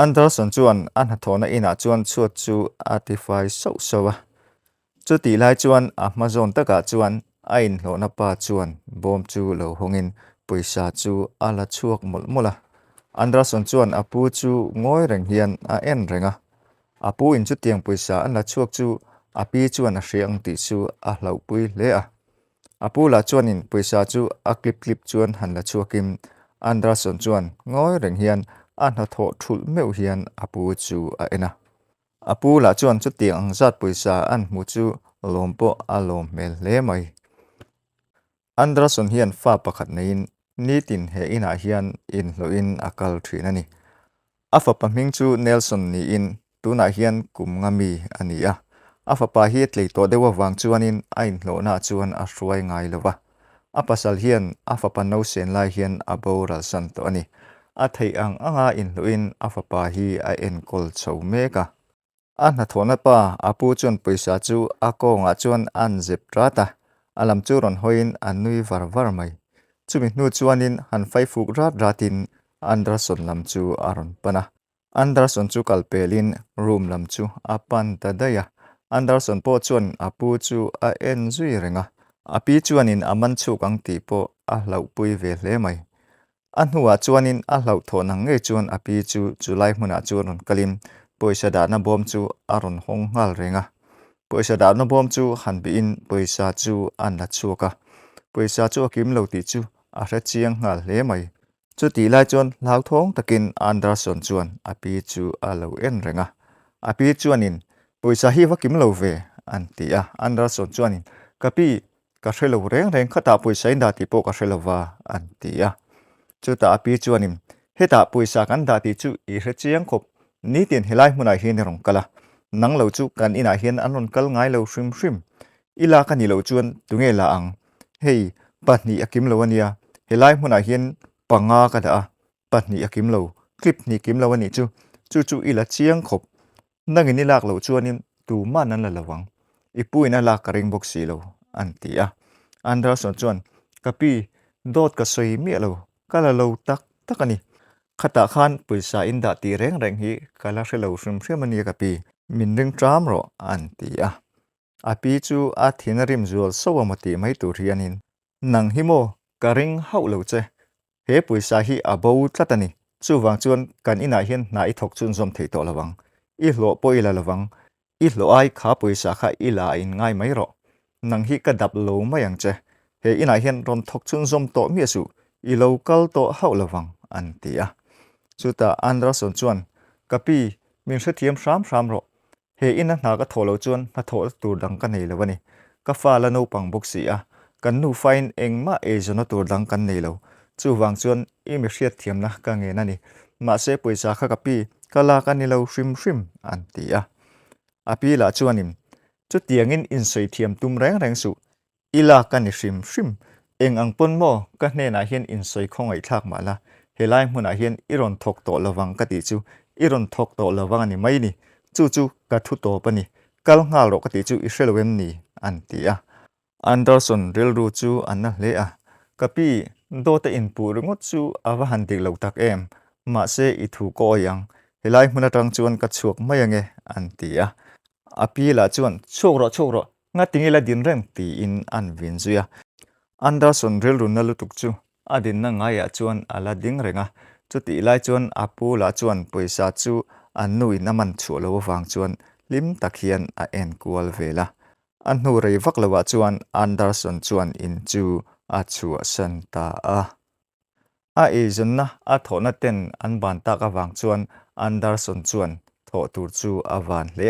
Anderson chuan an hnathawhna ina chuan chuat chu artify so chu ti lai chuan Amazon taka chuan a in hlawhna pa chuan bawm chu lo hongin pawisa chu ala chuak mulmula Anderson chuan apu chu ngawi reng hian a en renga apu in chu tiang pawisa an la chuak chu api chuan a hriang ti chu a hlo pui hle a apu la chuan in pawisa chu a clip chuan han la chuakin Anderson chuan ngawi reng hian a hnathawh thulh meu hian apu chu a ena apu la chuan chu tiang ang zat pawisa an hmu chu lawm pawh a lawm hmel hle mai Anderson hian fa pakhat nein nitin he ina hian in hloin a kal thin ani a fapa hming chu Nelson ni in tuna hian kum ngami ani a fapa hi tleito dewa wang chuanin a in hlawhna chuan a hruai ngai lova a pasal hian a fapa no sen lai hian a boral san to ani a thei ang anga in hloin a fapa hi a en kol chho meka a hnathawhna pa apu chuan pawisa chu a kawnga chuan an zep rata alam chu ron hoin an nui var mai chumi hnu chuanin han faifuk ratin Anderson lam chu a ron pana Anderson chu kalpelin room lam chu a pan ta daya Anderson po chuan apu chu a en zui renga api chuanin aman chuk ang ti po a hlo pui ve hle mai an huwa chuanin a hlo thawna nge chuan api chu chulai hmuna chu ron kalim pawisa dahna bawm chu a ron hong ngal renga pawisa dahna bawm chu han bi in pawisa chu an la chuaka pawisa chu akim lo ti chu a hre chiang ngal hle mai chu ti lai chuan lau thawng takin Anderson chuan api chu a lo en renga api chuanin pawisa hi vakim lo ve an ti a Anderson chuanin kapi ka hrelo reng khata pawisa in da ti po ka hrelowa an ti a chu ta api chuanin heta pawisa kan da ti chu i hre chiang khop ni tin helai hmunai hi ni rong kala nang lo chu kan ina hian an ron kal ngai lo hrim ila ka ni lo chuan tunge la ang hei pahni akim lo ania helai hmunai hian panga ka da pahni akim lo clip ni kim lo ani chu ila chiang khop nangin ilak lo chuanin tu man an la lawang ipuina la ka ring box si lo an ti a Anderson chuan kapi dot ka soi mi lo kala lo tak ani khata khan pawisa in da ti reng hi kala hrelo hrim ani kapi min ring tram ro an ti a api chu a thinarim zual sawamati mai tur hianin nang himo ka ring hau lo che he pawisa hi abo tlatani chu wang chuan kan ina hian na i thok chun zom thei to lawang i hlo po ila lawang i hlo ai kha pawisa kha ila in ngai mai ro nang hi ka dap lo mai ang che he ina hian ron thok chun zom to mi su i local to hau lawang an ti a chuta Anderson chuan kapi min hre thiam hram ro he ina hna ka tholo chuan na tho tur dang ka nei lawani ka fa la no pang box si a kan nu fine engma e zona tur dang kan nei lo chu wang chuan i mi hriat thiam na ka nge na ni ma se pawisa kha kapi kala ka ni lo hrim an ti a api la chuanin chu tiangin in soi thiam tum reng su ila ka ni hrim eng ang pon mo ka hne na hian in soi khongai thak ma la helai hmuna hian iron thok to lawang ka ti chu iron thok to lawang ani mai ni chu ka thu to pani kal ngal ro ka ti chu i hreloem ni an ti a Anderson ril ru chu an na hle a kapi do ta in pu rungot chu awa han dik lo tak em ma se i thu ko yang helai hmuna tang chuan ka chuak mai ange an ti a api la chuan chok ro nga tingila din rem ti in an vin zuya Anderson ril ru na lutuk chu adin na ngaya chuan ala ding renga chu ti lai chuan apu la chuan pawisa chu an nui naman chulo wang chuan lim takhian a en kual vela an nu rei vak lawa chuan Anderson chuan in chu a chua san ta a e zonna a thona ten an ban ta ka wang chuan Anderson chuan tho tur chu awan hle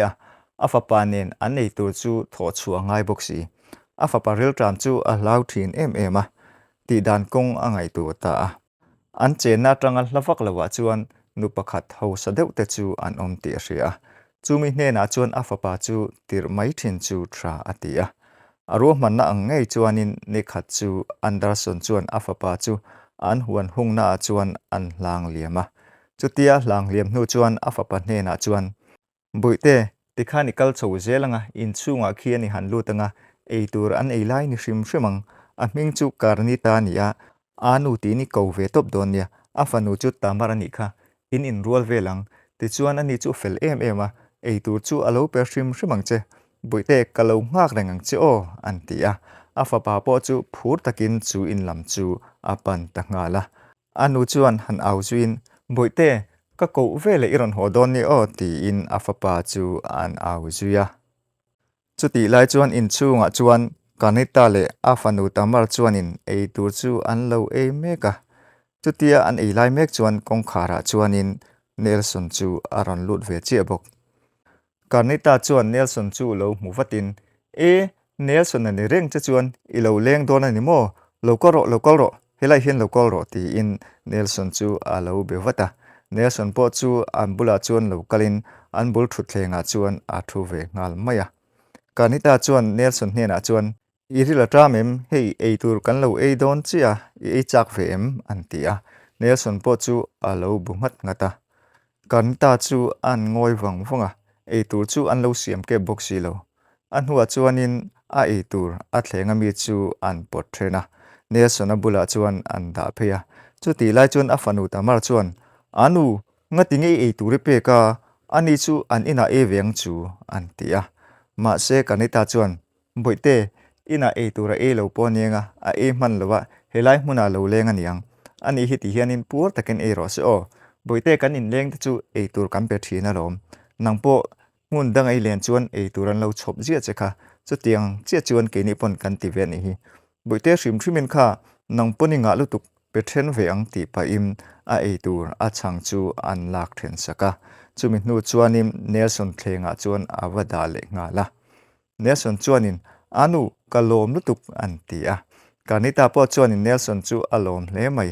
a fapa nen an nei tur chu tho chua ngai boxi a fapa ril tram chu a lau thin em a ti dan kong angai tu ta an che na tangal lavak lawa chuan nu pakhat ho sadeu te chu an om ti ria chumi hne na chuan a fapa chu tir mai thin chu thra atia aro man na ang ngei chuanin ni khat chu Anderson chuan a fapa chu an huan hung na chuan an hlang liama chutia hlang liam hnu chuan a fapa hne na chuan buite tikhanical chho zelanga in chunga khiani han lutanga eitur an eilai ni hrimang a hming chu karnita nia anu ti ni ko ve top don nia a fanu chu tamarani kha in rual velang ti chuan ani chu fel em a ei tur chu alo per hrim hrimang che buite kalo ngak rengang che o an ti a fapa po chu phur takin chu in lam chu apan ta nga la anu chuan han au chuin buite ka ko vele iron hodon ni o ti in a fapa chu an au zuya chuti lai chuan in chunga chuan kanita le a fanu tamar chuan in ei tur chu an lo e meka chutia an ei lai mek chuan kong khara chuan in Nelson chu aron lut ve chi bok kanita chuan Nelson chu lo muwatin Nelson ani reng cha chuan i lo leng don ani mo lo helai hian lo ti in Nelson chu a lo bewata Nelson po chu an bula chuan lo kalin an bul thut thlenga chuan a thu ve ngal maya kanita chuan Nelson hena chuan irila tramem hei eitur kan lo ei don chia ei chak ve em an tia Nelson po chu a lo bungat ngata kanita chu an ngoi wanga eitur chu an lo siam ke boxi lo an huwa chuanin a eitur a thlenga mi chu an portrena Nelson abula chuan an da pheya chuti lai chuan a fanu tamar chuan anu ngati ngei eitur pe ka ani chu an ina e veng chu an tia ma se kanita chuan boite ina eitura e lo ponianga a e man lowa helai hmuna lo lenga niang ani hi ti hianin pur taken e ro se o boite kan in leng chu eitur kan pe thina lom nangpo ngun dang ai len chuan eituran lo chhop zia chekha chutiang chia chuan ke ni pon kan ti ve ni hi boite hrim hrimin kha nangponi nga lutuk pe then ve ang ti pa im a eitur a chang chu an lak then saka chumi hnu chuanin Nelson thlenga chuan awada le nga la Nelson chuanin anu kalom lutuk an ti kanita po chuanin Nelson chu alom hle mai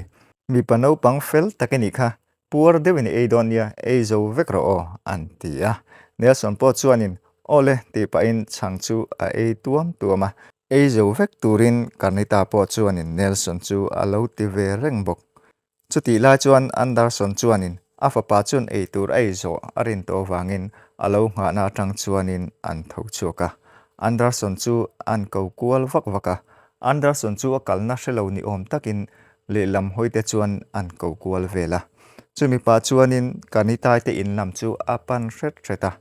mi pano pang fel takeni kha puar dewin e donia e zo vekro o an ti Nelson po chuanin ole ti pa in chang chu a e tuama e zo vek turin kanita po chuanin Nelson chu alo ti ve reng bok chuti la chuan Anderson chuanin a fapa chun e tur e zo arin to wangin alo nga na tang chuanin an tho chuka Anderson chu an ko kual vaka Anderson chu kalna hrelo ni om takin le lam hoite chuan an ko kual vela chumi pa chuanin kanita te in lam chu apan reta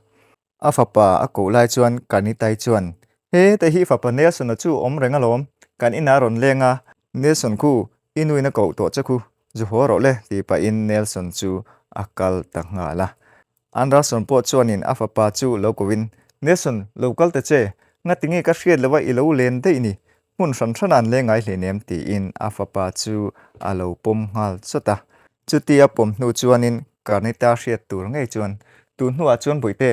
a fapa a ko lai chuan kanita chuan he te hi fapa Nelson chu om renga lom kan ina ron lenga Nelson ku inuina ko to chaku zuhoro le ti pa in Nelson chu akal tanga la Anderson po chuanin a fapa chu lokowin Nelson local te che ngatingi ka hriat lewa i lo len te ni mun san le ngai hlenem ti in a fapa chu a lo pom ngal chota chutia pom hnu chuanin kanita hriat tur ngei chuan tu hnuwa chuan boite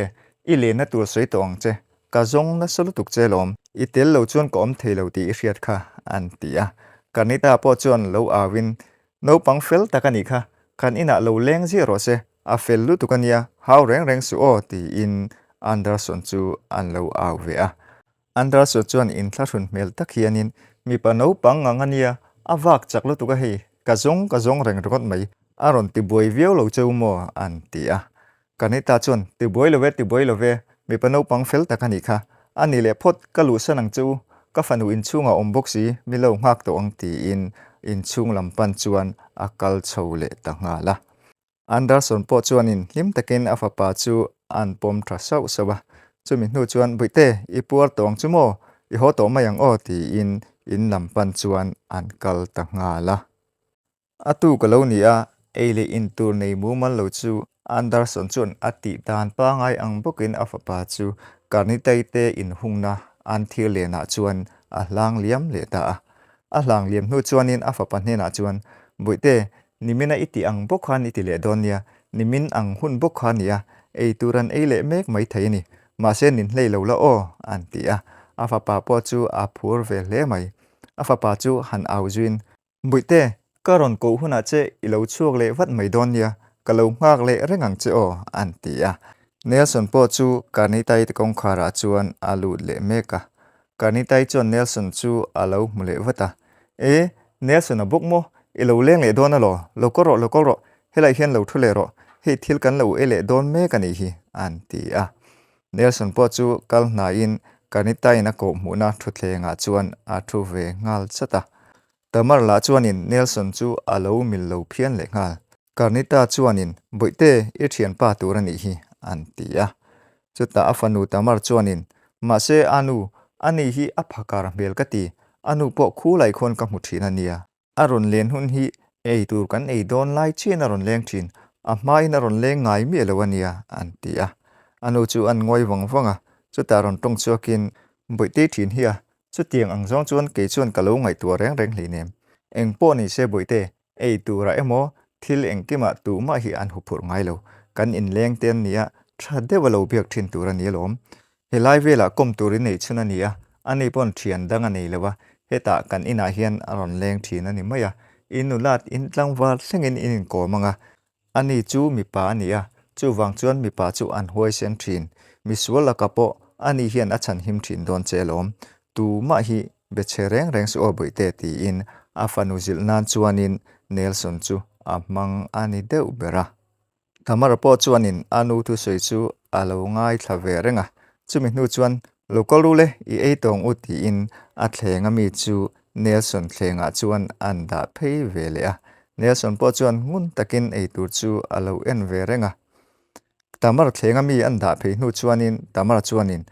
i le na tur soi tong che ka zong na solutuk che lom i tel lo chuan ko om thei lo ti hriat kha an ti kanita po chuan lo awin no pang fel takani kha kan ina lo leng zero se a fel lu tukania how reng su o ti in Anderson chu an lo aw ve Anderson chuan in thlahun mel tak hianin mi pa no pang ngania awak chak lu tuka hei ka zong reng rot mai aron ti boi viau lo cheu mo an ti kanita chuan ti boi lo ve mi pa no pang fel takani kha ani le phot kalu sanang chu ka fanu in chunga omboxi mi lo ngak to ang ti in chung lampan chuan akal chole tanga la Anderson po chuan in hlim takin a fapa chu an pom tha sau sawa chumi hnu chuan buite i puar tong chumo i ho to mayang o ti in lampan chuan an kal tanga la atu kalonia eile in tur nei mu man lo chu Anderson chuan ati dan pa ngai ang bokin a fapa chu karnitai te in hungna an thir le na chuan a hlang liam le ta a hlang liam hnu chuanin a fapa hne na chuan buite nimina iti ang bokhan iti le donia nimin ang hun bokhania ei turan eile mek mai theini ma se nin hlei lo la o an ti a fapa po chu a phur ve hle mai a fapa chu han au juin buite karon ko huna che ilo chuak le wat mai donia kalo ngak le rengang che o an ti Nelson po chu kanitai te kong khara chuan alu le meka kanitai chuan Nelson chu alo mule wata Nelson a bokmo ilo leng le don alo lo koro helai hian lo thule ro he thil kan lo ele don me kani hi an ti Nelson po chu kal na in kanitai na ko muna thutlenga chuan a thu ve ngal chata tamar la chuan in Nelson chu alo mil lo phian le ngal karnita chuanin boite I thian pa tur ani hi an tia chuta afanu tamar chuanin ma se anu ani hi aphakar mel kati anu po khulai khon ka muthina nia aron len hun hi ei tur kan ei don lai chin aron leng thin a mai na ron leng ngai mi lowania an tia anu chu an ngoi wangwanga chuta ron tong chuakin boite thin hi chu tiang ang zong chuan ke chuan kalo ngai tur reng reng hlinem engpo ni se boite ei tura emo thil engkima tu ma hi an hupur ngai lo kan in leng ten nia thadewalo biak thin tur ani lom helai vela kom turin nei chuna nia ani pon thian danga nei lewa heta kan ina hian aron leng thin ani maya inulat in tlangwal thlengin in ko manga ani chu mi pa ania chu wang chuan mi pa chu an huai sen thin mi suala kapo ani hian a chan him thin don chelom tu ma hi be chereng reng so boite ti in afanu zil nan chuanin Nelson chu amang ani deuh bera tamar po chuanin anu tu soi chu alo ngai thlave renga chumi hnu chuan local rule I ei tong uti in a thlenga mi chu Nelson thlenga chuan anda phei vele a Nelson po chuan ngun takin ei tur chu alo en ve renga tamar thlenga mi anda phei hnu chuanin tamar chuanin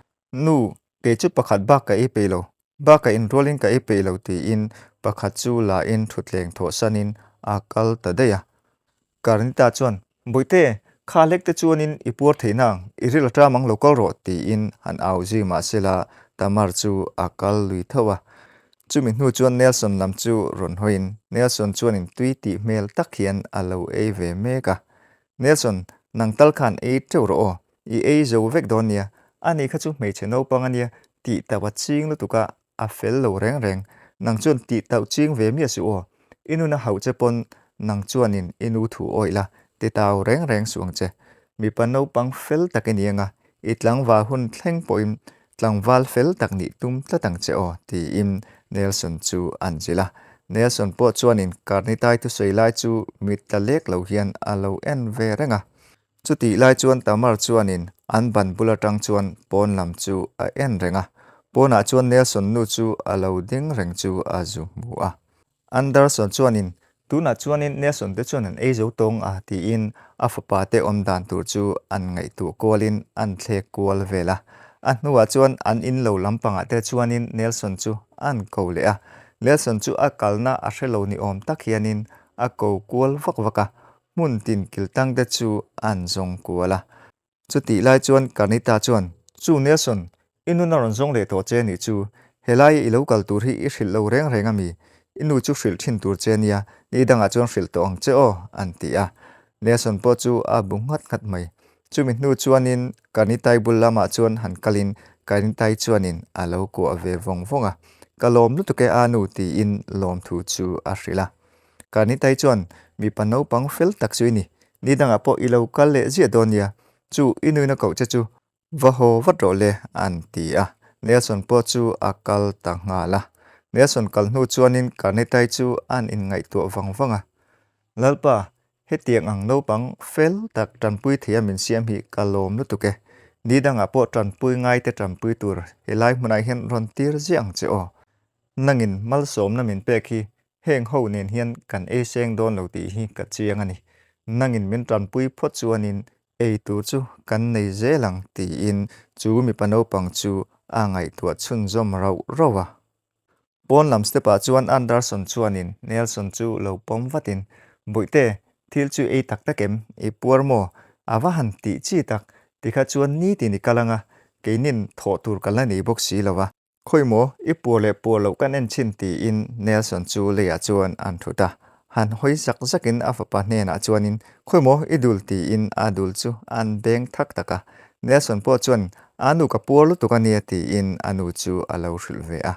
nu ke chu pakhat ba ka I pelo ba ka in rolling ka I pelo ti in pakhat chu la in thutleng tho sanin akal tadeya karnita chuan boite khalek te chuanin ipur theinang iril atramang local ro ti in han auji ma sela tamar chu akal lui thawa chumi hnu chuan Nelson lam chu ron hoin Nelson chuanin tui ti mel takhian alo ei ve meka Nelson nang talkhan ei tewro o I ei zo vek donia ani kha chu mei cheno pangania ti tawa ching lu tuka a fel lo reng reng nang chuan ti tau ching ve mi asu o inuna hau chepon nang chuanin inu thu oila ti tau reng reng suang che mi pano pang fel takenianga itlangwa hun thleng poim tlangwal fel takni tum tlatang che o ti im Nelson chu anjila Nelson po chuanin karnitai tu soilai chu mitalek lo hian alo en ve renga chuti lai chuan tamar chuanin an ban bulatang chuan pon lam chu a en renga pona chuan Nelson nu chu alo ding reng chu azu mu a Anderson chuanin tuna chuanin Nelson te chuanin ei zo tong a ti in a fapa te om dan tur chu an ngai tu kolin an thle kol vela a hnuwa chuan an in lo lampanga te chuanin Nelson chu an ko le a Nelson chu a kalna a hrelo ni om tak hianin a ko kol vak vaka mun tin kiltang te chu an zong kuala chuti lai chuan karnita chuan chu Nelson inuna ron zong le to che ni chu helai I local tur hi I hril lo reng reng ami inu chu hril thin tur che nia ni danga chuan hril to ang che o an ti a Nelson po chu a bungat khat mai chumi hnu chuanin karnitai bullama chuan han kalin karnitai chuanin alo ko ave vong vonga kalom lu tuke anu ti in lom thu chu a hrila karnitai chuan mi pano pang fel tak chuini ni danga po I local le zia donia chu inuina ko che chu vaho vatro le an ti a Nelson po chu akal tangala Nelson kal hnu chuanin karnitai chu an in ngai tu wangwanga lalpa hetiang ang no pang fel tak tranpui thia min siam hi kalom lu tuke ni danga po tranpui ngai te tranpui tur helai munai hen ron tir jiang che o nangin mal som na min pe khi heng ho nen hian kan e seng don lo ti hi ka chiang ani nangin min tranpui phot chuanin ei tu chu kan nei zelang ti in chu mi pano pang chu a ngai tu chun zom rau rowa pon lam stepa chuan Anderson chuanin Nelson chu lo pom vatin boite thil chu ei tak takem e puarmo awa han ti chi tak tikha chuan ni ti ni kalanga keinin tho tur kala nei bok si lawa khoimo I pole polo kan en chin ti in Nelson chu leya chuan an thuta han hoi zak zakin afapa hne na chuanin khoimo idul ti in adul chu an beng thak taka Nelson po chuan anu ka polo tukania ti in anu chu alo hrilve a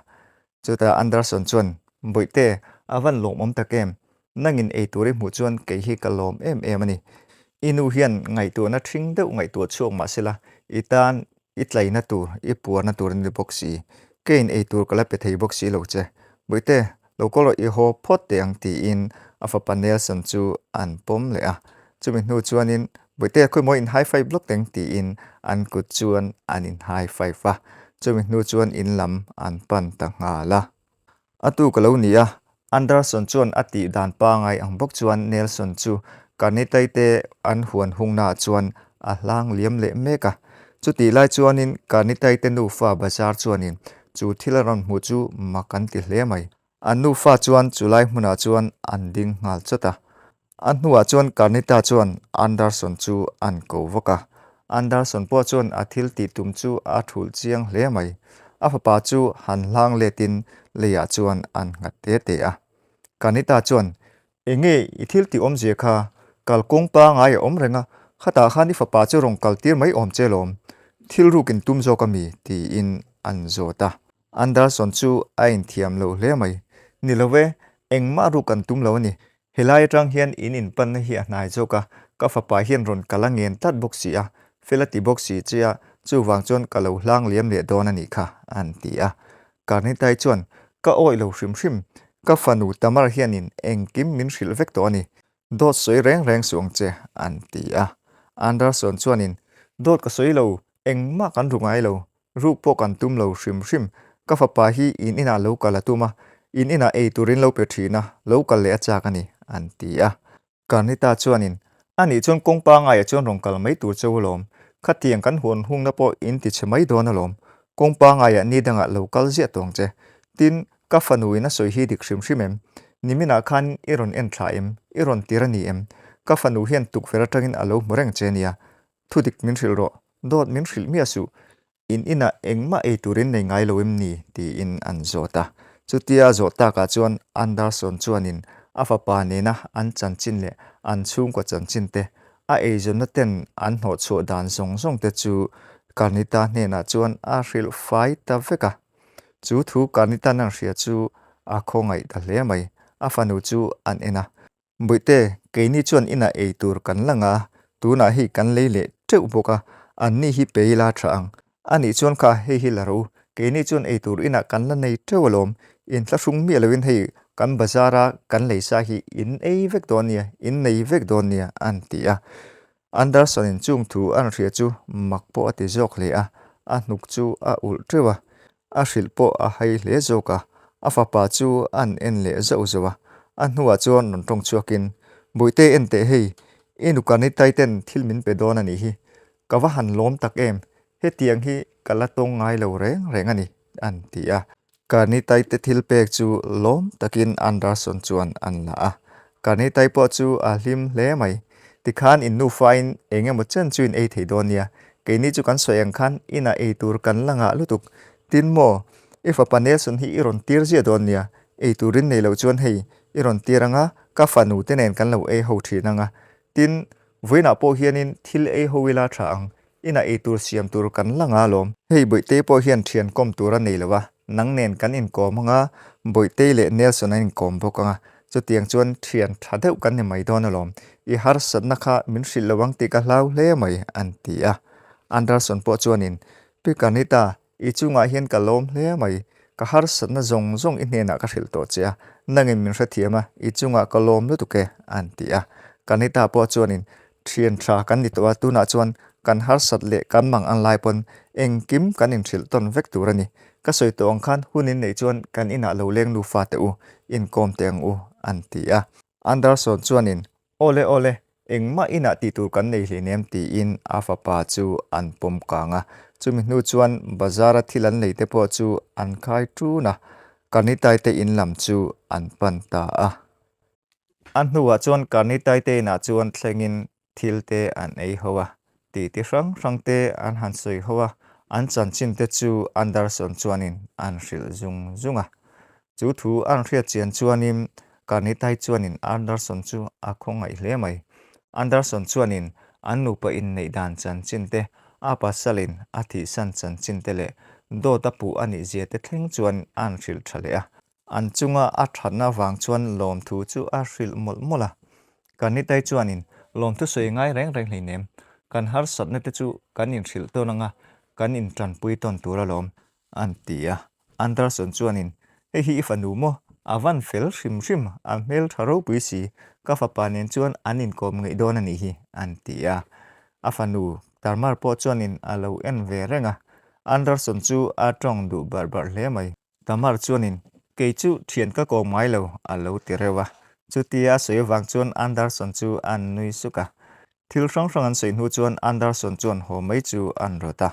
chuta Anderson chuan boite avan lom om takem nangin ei turi mu chuan ke hi kalom em ani inu hian ngai tu na thing deuh ngai tu chuak ma sela itan itlai na tur ipur na tur ni boxi kein ei tur kala pe thei boxi lo che boite lokolo I ho phot te ang ti in afa panel san chu an pom le a chumi hnu chuanin boite khoi mo in high five block teng ti in an kut chuan an in high five fa chumi hnu chuan in lam an pan ta nga la atu kalo nia Anderson chuan ati dan pa ngai ang bok chuan Nelson chu kanitai te an huan hungna chuan a hlang liam le meka chuti lai chuanin kanitai te nufa bazar chuanin chu thilaron mu chu makan ti hle mai an nufa chuan chulai hmuna chuan an ding ngal chota an hnuah chuan kanita chuan Anderson chu an ko voka Anderson po chuan a thil ti tum chu a thul chiang hle mai a fapa chu han hlang le tin leya chuan an ngat te te a kanita chuan enge I thil ti om je kha kal kong pa ngai om renga khata khani fapa chu rong kal tir mai om chelom thil rukin tum zo kami ti in an zota Anderson chu a in thiam lo hle mai nilowe engma ru kan tum lo ni helai tang hian in pan hi a hnai zoka ka fapa hian ron kalangen tat boxi a felati boxi chia chu wang chon kalo hlang liam le don ani kha an ti a karnitai chuan ka oi lo hrim hrim ka fanu tamar hianin engkim min hril vek to ani dot soi reng suang che an ti a Anderson chuanin dot ka soi lo engma kan rungai lo ru po kan tum lo hrim hrim ka fapa hi in ina lo kala tuma in ina e turin lo pe thina lo kal le acha kani an ti a kanita chuanin ani chon kongpa ngai chon rong kal mai tur chawlom khatiang kan huan hung na po in ti chmai don alom kongpa ngai ni danga local zia tong che tin ka fanui na soi hi dik hrim hrimem nimina khan iron en thaim iron tirani em ka fanu hian tuk fera tangin alo moreng chenia thudik min hril ro dot min hril mi asu in ina engma e turin nei ngai loim ni ti in an zota chutia zota ka chuan Anderson chuanin afapa nena an chanchin le an chung ko chanchin te a e jonna ten an ho chu dan song song te chu kanita nena chuan a hril fai ta veka chu thu kanita nang hria chu a khongai da hle mai a fanu chu an ena buite keini chuan ina e tur kan langa tuna hi kan leile teu boka an ni hi peila thang ani chuan kha hi laro keini chuan e tur ina kan la nei tewalom in thla hrung mi lawin hei kan bazara kan leisa hi in ei vek donia in nei vek donia an tia Anderson in chung thu an hria chu makpo ati jok le a hnuk chu a ul trewa a hril po a hai hle zoka a fapa chu an en le zo zowa a hnuwa chuan non tong chuakin buite en te hei inukani taiten thilmin pe don ani hi kawa han lom tak em he tiang hi kalatong ngai lo reng ani an tia kani tai te thil pek chu lom takin Anderson chuan an la a kani tai po chu a hlim hle mai tikhan in nu fain enge mo chen chuin e thei donia keini chu kan soyang khan ina e tur kan langa lutuk tin mo if a panel sun hi iron tir zia donia e turin nei lo chuan hei iron tiranga ka fanu tenen kan lo e ho thinanga tin voina po hianin thil e howila thang ina e tur siam tur kan langa lom hei boite po hian thian kom tura nei lawa nang nen kan in kom nga boite le Nelson in kom bokanga chu tiang chuan thian thadeu kan ni mai don alom I har satna kha min hril lawang ti ka hlau hle mai an tia Anderson po chuanin pikanita I chunga hian ka lom hle mai ka har satna zong zong in hena ka hril to chia nangin min hrathiama I chunga ka lom lu tuke an tia kanita po chuanin thian tha kan ni to tuna chuan kan har sat le kan mang an lai pon engkim kan in hril ton vek turani ka soi tong khan hunin nei chuan kan ina lo leng nu fa te u in kom teng u an tia Anderson chuanin ole engma ina ti tur kan nei hlinem ti in afapa chu an pom kanga chumi hnu chuan bazara thilan leite po chu an khai tu na kanitai te in lam chu an pan ta a an hnuwa chuan kanitai te na chuan thlengin thilte an ei howa ti rang te an han soi howa an chanchin te chu Anderson chuanin an hril zunga chu thu an hria chian chuanin kanitai chuanin Anderson chu a khongai hle mai Anderson chuanin an nupa in nei dan chanchin te a pasalin a thi san chanchin te le do tapu ani zia te thleng chuan an hril thale a an chunga a thana wang chuan lom thu chu a hril mola kanitai chuanin lom thu soi ngai reng hleinem kan har satna te chu kan in hril tonanga kan in tran pui ton tura lom an tia Anderson chuanin hi ifanu mo avan fel hrim a mel tharo pui si ka fapanen chuan anin kom ngei don ani hi an tia afanu tarmar po chuanin alo en ve renga Anderson chu a tong du bar hle mai tamar chuanin ke chu thian ka ko mai lo alo tirewa chu tia soi wang chuan Anderson chu an nui suka thil hrang hrang an soi nu chuan Anderson chuan ho mai chu an rota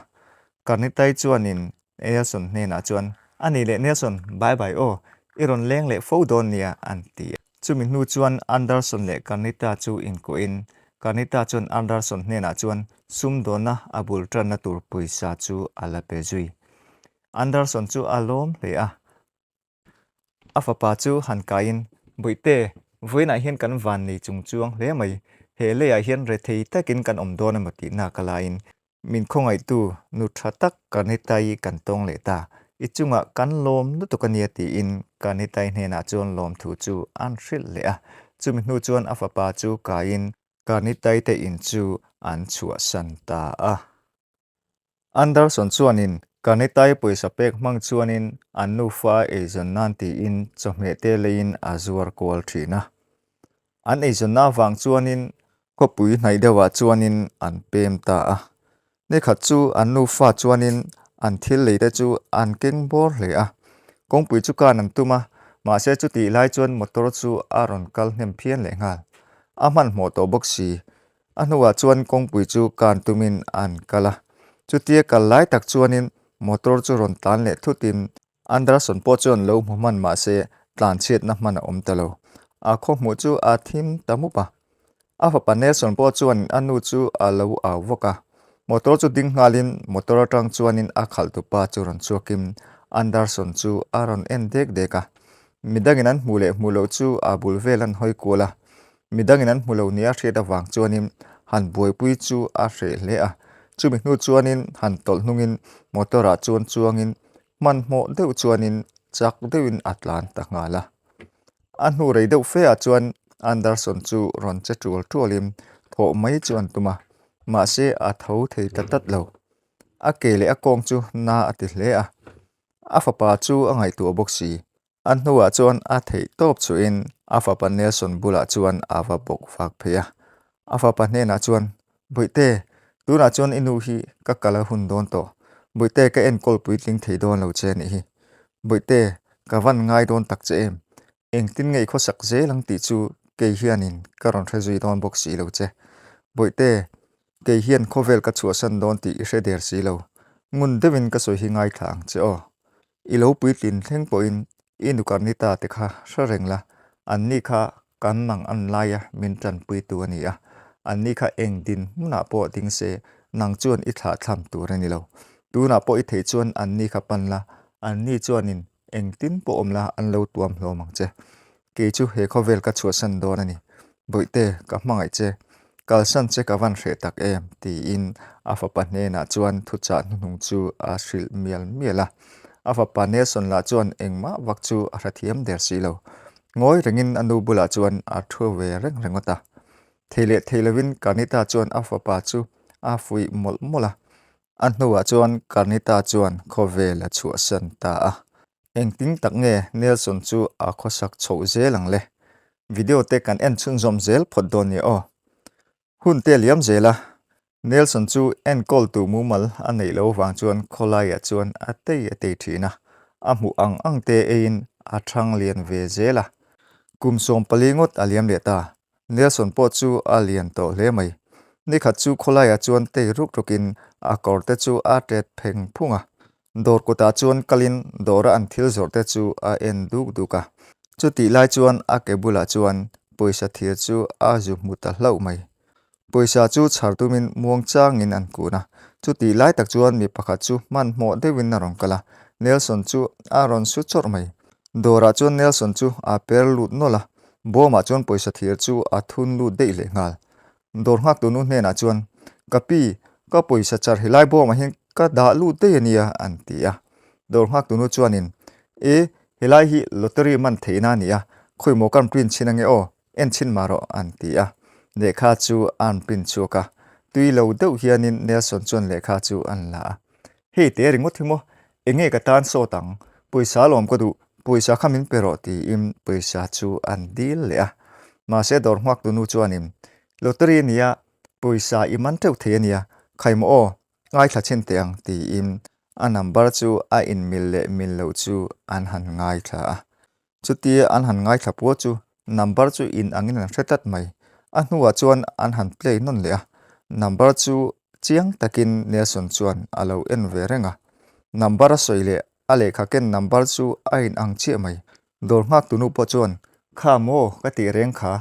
karnitai chuanin Nelson hna chuan ani le Nelson bye bye o iron leng le fo don nia an ti chumi nu chuan Anderson le karnita chu in ko in karnita chuan Anderson hna chuan sum dona abul tran na tur puisa chu ala pe zui Anderson chu alom le a fapa chu han kain buite voina hian kan van nei chung chuang hle mai he le a hian re thei takin kan om don amati na kalain min khongai tu nu thatak kanitai kan tong le ta ichunga kan lom nu to kania ti in kanitai hna chuan lom thu chu an hril le a chumi nu chuan a fapa chu kain kanitai te in chu an chua san ta a Anderson chuanin kanitai poisa pek mang chuanin an nu fa e zon nan ti in chome te lein azuar kol thina an e zon na wang chuanin ko pui hnai dewa chuanin an pem ta a ne khat chu an nu fa chuanin an thil le te chu an keng bor le a kong pui chu kan an tuma ma se chu ti lai chuan motor chu aron kal hnem phian le ngal a man mo to boxi a nuwa chuan kong pui chu kan tumin an kala chutia kal lai tak chuanin motor chu ron tlan le thutin Anderson po chuan lo man ma se tlan chet na man om talo a kho mu chu a thim tamupa a fa Nelson po chuan anu chu a lo a voka motor chu ding ngalin motor atang chuanin a khal tu pa chu ron chuakim Anderson chu aron en dek deka midangin an mule mulo chu a bulvelan hoi kola midangin an mulo nia theta wang chuanin han buai pui chu a hre le a chumi nu chuanin han tol hnungin motora chuan chuangin man mo deuh chuanin chak deuhin atlan ta ngala an hu rei deuh fe a chuan Anderson chu ron che tul tualim tho mai chuan tuma ma se a tho thei tatat lo a ke le a kong chu na ati hle a fapa chu angai tu boxi an huwa chuan a thei top chu in a fapa Nelson bula chuan awa bok fak phea a fapa hna chuan boite tuna chuan inu hi ka kala hun don to boite ka en kol pui tling thei don lo che ni hi boite ka van ngai don tak che em eng tin ngei kho sak ze lang ti chu ke hianin karon thezui don boxi lo che boite ke hian khovel ka chua san don ti hre der si lo ngun dewin ka soi hi ngai thang che o i lo pui tin thleng po in inu karnita te kha hra an ni kha kan mang an laia min tran pui tu ani a an ni kha eng din na po ding se nang chuan i thla thlam tur ani lo tu na po i thei chuan an ni kha pan la an ni chuanin eng tin po om la an lo tuam hlom ang che ke chu he khovel ka chua san don ani boite ka mangai che kal san che ka van hre tak em ti in a fa pa hne na chuan thu cha hnung chu a hril mial miala a fa pa Nelson la chuan engma wak chu a hrathiam der si lo ngoi rengin anu bula chuan a thu ve reng rengota thele thelewin kanita chuan a fa pa chu a fui mol mola an hnuwa chuan kanita chuan khovel a chua san ta a eng ting tak nge Nelson chu a khosak chho zelang le video te kan en chun zom zel phot don ni o hun te liam zela Nelson chu en kol tu mumal anei lo wang chuan kholai a chuan a te thina a mu ang te ein a thang lian ve zela kum som palingot aliam le ta Nelson po chu a lian to hle mai ni khat chu kholai a chuan te ruk rukin a kor te chu a tet pheng phunga dor ko ta chuan kalin dora an thil zor te chu a en duk duka chu ti lai chuan a kebula chuan poisa thir chu a zu muta hlau mai poisa chu chartumin muang changin an kuna chu ti lai tak chuan mi pakhat chu man mo dewin na rong kala Nelson chu a ron su chor mai dora chuan Nelson chu a per lut nola boma chuan poisa thir chu a thun lut dei le ngal dor ngak tu nu hne na chuan kapi ka poisa char hilai boma hin ka da lut dei ania an tia dor ngak tu nu chuanin e hilai hi lottery man theina nia khoi mo kan print chinange o en chin maro an tia lekha chu an pin chuka tui lo deuh hianin Nelson chuan lekha chu an la hei te ringot thimo enge ka tan so tang poisa lom ko du poisa khamin pero ti im poisa chu an dil le a ma se dor hmak tu nu chuanin lottery nia poisa iman theu the nia khaimo o ngai thla chen te ang ti im a number chu a in mil le mil lo chu an han ngai thla chuti an han ngai thla pu chu number chu in angin an hretat mai a hnuwa chuan an han play non le a number chu chiang takin Nelson chuan alo en ve renga number a soile a lekha ken number chu a in ang che mai dor ngak tunu po chuan kha mo ka ti reng kha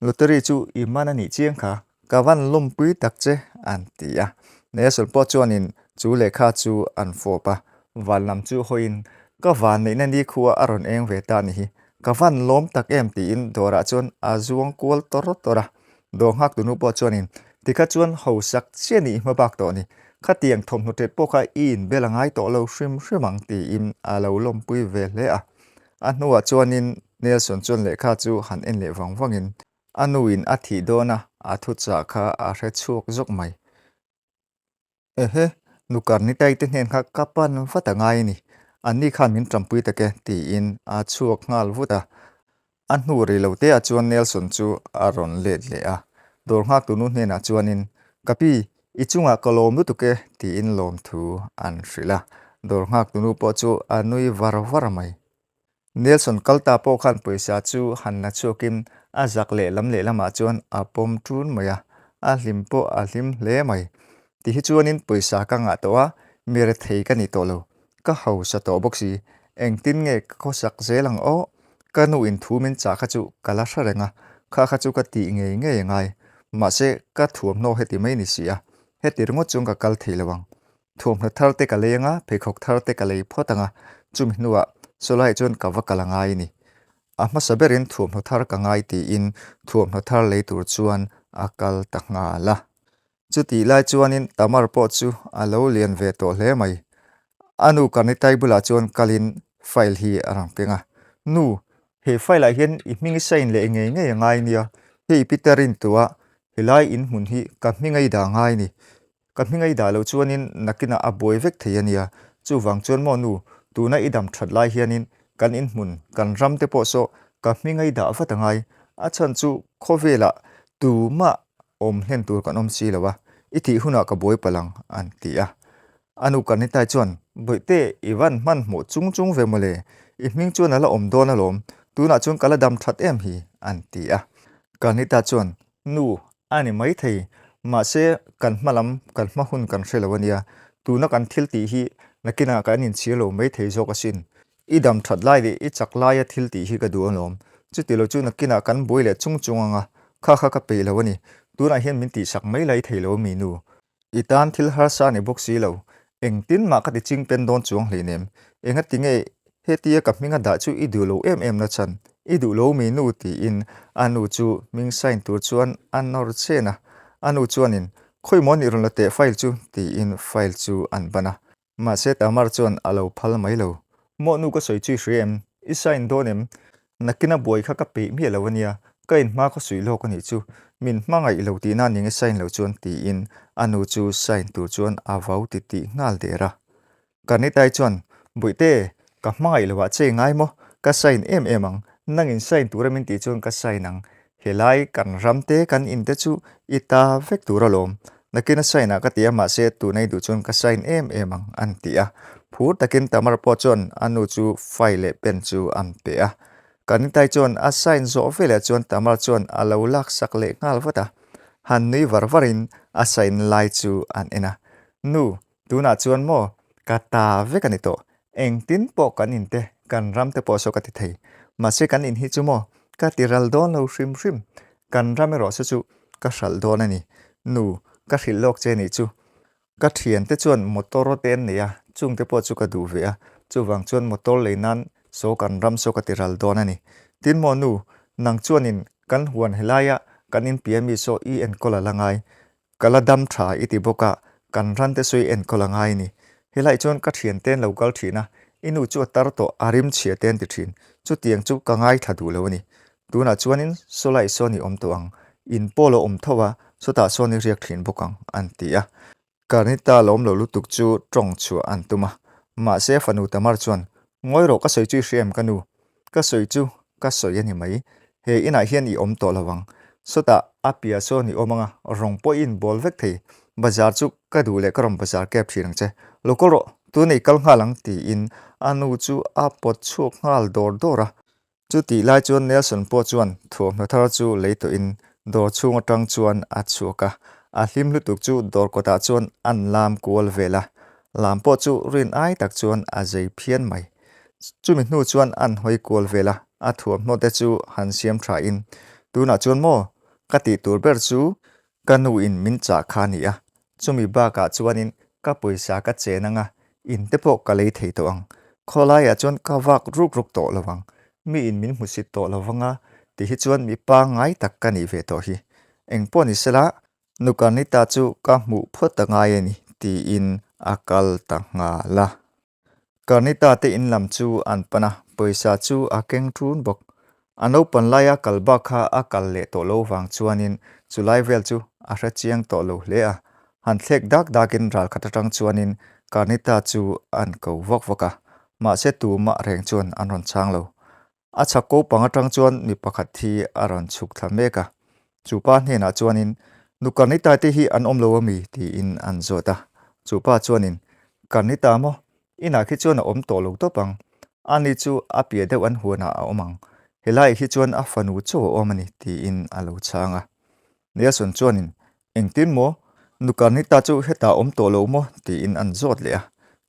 lottery chu i mana ni chiang kha kawan lum pui tak che an ti a Nelson po chuan in chu lekha chu an fapa walnam chu hoin ka van nei na ni khuwa aron eng ve ta ni hi kawan lom tak em ti in dora chuan a zuang kol tora dor ngak tunu po chuan in tikha chuan ho sak che ni mabak to ni khatiang thom nu tet poka in belangai to lo hrimang ti in alo lom pui ve le a nuwa chuanin Nelson chuan lekha chu han en le wangin anuin a thi dona a thu cha kha a hre chuak zok mai ehe nukar ni tai te hnen kha kapan fatangai ni ani khan min trampui take ti in a chuak ngal vuta a hnu ri lo te a chuan Nelson chu a ron le a dor ngak tu nu hnen a chuanin kapi ichunga kolom nu tuke ti in lom thu an hrila dor ngak tu nu po chu anui var mai Nelson kalta po khan poisa chu hanna chukim a zak le lama chuan a pom tun maya a hlim po a hlim hle mai ti hi chuanin poisa ka nga to a mere thei ka ni to lo ka ho sa to boxi engtin nge khosak zelang o ka nu in thu min cha kha chu kala hrarenga kha chu ka ti ngai ma se ka thuam no heti mai ni sia heti ringo chung ka kal thei lawang thuam na thar te ka lenga pekhok thar te ka lei photanga chumi nuwa solai chon ka wakalangai ni ahma saberin thuam na thar ka ngai ti in thuam na thar lei tur chuan akal taknga la chuti lai chuanin tamar po chu alo lian ve to hle mai anu kani tai bula chuan kalin file hi arang penga nu he file a hian I hming sign le ngai nia he Peterin tua helai in hun hi ka hmingai da ngai ni ka hmingai da lo chuanin nakina a boi vek theiania chu wang chuan mo nu tuna idam that lai hianin kan in mun kan ram te po so ka hmingai da fatangai a chan chu khovela tu ma om hlen tur kan om si lawa ithi huna ka boi palang an ti a anu kan ni tai chuan boite iwan man mo chung ve mole I hming chuan ala om don alom tuna chuan kala dam that em hi an ti a kan ni ta chuan nu ani mai thei ma se kan hmalam kan hmahun kan hrelawania tuna kan thil ti hi nakina kan in chialo mai thei zo ka sin idam that lai de I chak lai a thil ti hi ka du alom chutilo chu nakina kan boile chunganga kha ka pe lawani tuna hian min ti sak mai lai thei lo mi nu itan thil har sa ni boxi lo engtin ma ka ti ching pen don chuang hleinem enga tinge hetia ka hminga da chu idulo em na chan idulo mi nu ti in anu chu ming sign tur chuan anor chena anu chuanin khoimon irun late file chu ti in file chu an bana ma se tamar chuan alo phal mai lo mo nu ka soi chu hrem I sign donem nakina boi kha ka pe mi lawania ka in ma kho sui lo ka ni chu min hmangai lo ti na ning sign lo chuan ti in anu chu sign tur chuan avau ti ngal dera kani tai chuan buite ka hmangai lo wa che ngai mo ka sign ang nangin sign turamin ti chuan ka sign ang helai kan ramte kan in te chu ita vek turalom nakina sign a ka tia ma se tu nei du chuan ka sign ang an tia phur takin tamar po chuan anu chu file pen chu an pe a kan tai chuan a sign zo vele chuan tamar chuan alo lak sak le ngal wata han nei varvarin a sign lai chu an ena nu tuna chuan mo ka ta vekani to engtin po kan in te kan ram te po so ka ti thei ma se kan in hi chu mo ka tiral don lo hrim kan ram ro se chu ka hral don ani nu ka hril lok che ni chu ka thian te chuan motor ten nia chung te po chu ka du ve a chu wang chuan motor leinan so kan ram so ka tiral don ani tin mo nu nang chuan in kan huan helaya kan in pmi so en kola langai kala dam tha iti boka kan ran te soi en kola ngai ni helai chuan ka thian ten local thina inu chu tar to arim chhia ten ti thin chu tiang chu ka ngai thadu lo ni tuna chuanin solai so ni om to ang in polo om thowa so ta so ni riak thin bokang an tia karnita lom lo lutuk chu trong chu an tuma ma se fanu tamar chuan ngoi ro ka soi chu hrem kanu ka soi chu ka soi ani mai he ina hian I om to lawang sota apia so ni omanga rong po in bol vek thei bazar chu ka du le karom bazar kep thirang che lokoro tu nei kal ngalang ti in anu chu a pot chu ngal dor dora chu ti lai chuan Nelson po chuan thuam na thar chu leito in dor chunga tang chuan a chuaka a hlim hlutuk chu dor kota chuan an lam kual vela lam po chu rin ai tak chuan a zei phian mai chumi hnu chuan an hoi kual vela a thuam hno te chu han siam tha in tuna chuan mo ka ti tur ber chu kanu in min cha kha ni a chumi ba ka chuanin ka poisa ka chenanga in te po ka lei thei to ang kholai a chuan ka wak ruk ruk to lawang mi in min musit to lawanga ti hi chuan mi pa ngai tak ka ni ve to hi engpo ni sela nukan ni ta chu ka mu phot ta ngai ani ti in akal ta nga la karnita te in lam chu an pana poisa chu a keng thun bok ano panlaya kalba kha a kal le to lo wang chuanin chulai vel chu a hra chiang to lo hle a han thlek dak dakin ral khatatang chuanin karnita chu an ko wok woka ma se tu ma reng chuan an ron chang lo a chako pangatang chuan mi pakhat thi a ron chuk thameka chupa hne na chuanin nukarnita te hi an omlo ami ti in an zota chupa chuanin karnita mo ina khi chuan a om to lo to pang ani chu a pia deuh an huana a omang helai hi chuan a fanu chu omani ti in a lo changa Nelson chuanin engtin mo nukarnita chu heta om to lo mo ti in an zot le a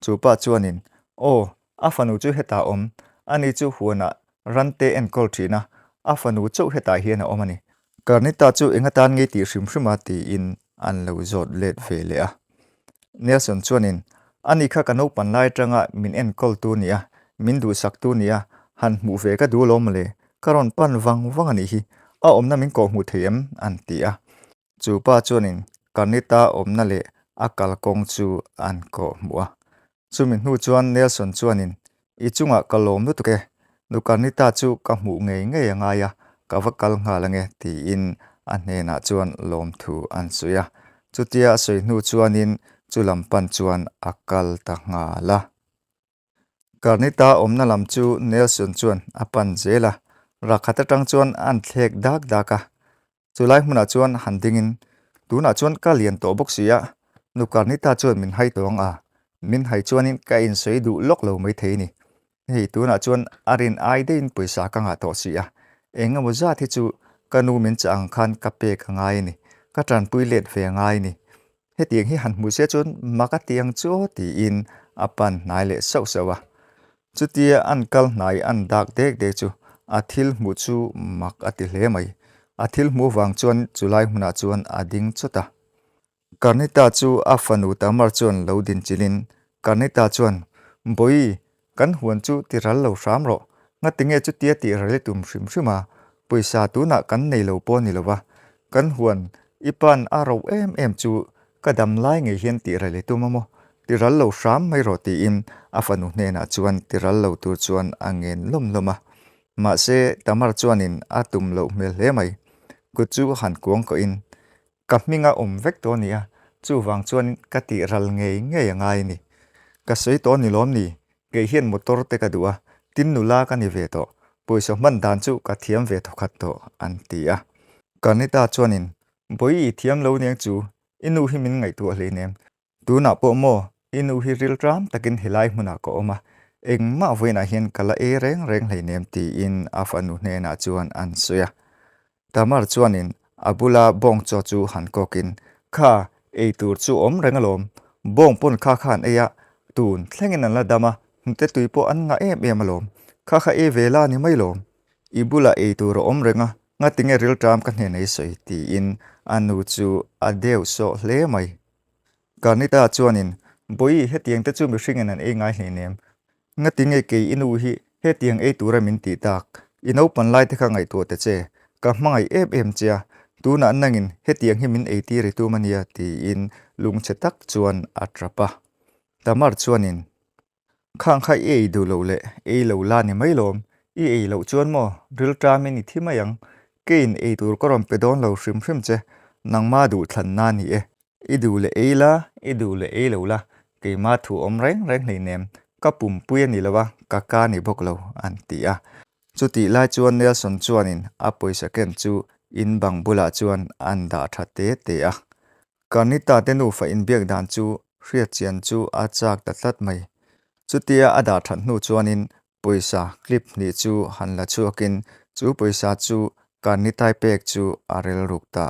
chupa chuanin o a fanu chu heta om ani chu huana rante en kol thina a fanu chu heta hian a omani karnita chu engatan nge ti hrim hrima ti in an lo zot let ve le a Nelson chuanin ani kha kano panlai tanga min en kol tu nia min du sak tu nia han mu ve ka du lom le karon pan wang ani hi a omna min ko mu them an ti a chupa chuanin karnita omna le akal kong chu an ko muwa chumin hnu chuan Nelson chuanin I chunga kalom nu tuke nu karnita chu ka mu ngei anga ya ka vakal nga lange ti in an hne na chuan lom thu an suya chutia soi hnu chuanin chulam pan chuan akal ta nga la karnita omna lam chu Nelson chuan apan zela rakhata tang chuan an thlek dak daka chulai hmuna chuan handingin tuna chuan ka lian to boxia nu karnita chuan min hai tong a min hai chuanin ka in sei du lok lo mai theini hei tuna chuan arin ai de in poisa ka nga to sia enga moza thi chu kanu min chang khan ka pe ka ngai ni ka tran pui let ve ngai ni he tiang hi han mu se chun maka tiang chu ti in apan nai le so sawa chutia an kal nai an dak dek de chu athil mu chu mak ati hle mai athil mu wang chuan chulai hmuna chuan ading chuta karnita chu afanu tamar chuan lo din chilin karnita chuan boi kan huan chu tiral lo ram ro nga tinge chu tia ti rale tum hrim hrima poisa tuna kan nei lo po ni lowa kan huan ipan aro em chu kadam lai nge hian ti rale tumamo tiral lo ram mai ro ti in afanu hne na chuan tiral lo tur chuan angen lom loma ma se tamar chuanin atum lo mel hle mai ku chu han kuang ko in kapminga vek to nia chu wang chuan ka ti ral ngei ngai ni ka sei to ni lom ni ke hian motor te ka duwa tin nula ka ni ve to poisa man dan chu ka thiam ve thokhat to an ti a kanita chuanin boi thiam lo niang chu inu hi min ngai tu hle nem tu na po mo inu hi ril tram takin hilai hmuna ko oma engma voina hian kala e reng hle nem ti in afanu hne na chuan an suya tamar chuanin abula bong cho chu han kokin kha e tur chu om rengalom bong pon kha khan eya tun thlengin an la dama te tuipo an nga em alom kha e vela ni mailom ibula e tur om renga nga tinge ril tram ka hne nei soi ti in anu chu adeu so hle mai kanita chuanin boi hetiang te chu mi hringen an e ngai hne nem nga tinge ke inu hi hetiang e tura min ti tak ino panlai te kha ngai to te che ka hmangai em chia tuna nangin hetiang hi min e ti ri tu mania ti in lung chetak chuan atrapa tamar chuanin khang khai e du lo le e lo la ni mailom e lo chuan mo ril tram ni thimayang kein e tur korom pedon lo hrim che nangma du thlan na ni e du le e la e du le e lo la ke ma thu om reng nei nem ka pum puya ni lawa ka ni bok lo an ti a chuti lai chuan Nelson chuanin a poisa ken chu in bang bula chuan an da tha te a kanita te nu fa in biak dan chu hriat chian chu a chak ta tlat mai chutia ada than hnu chuanin poisa clip ni chu han la chuakin chu poisa chu kan ni tai pek chu arel rukta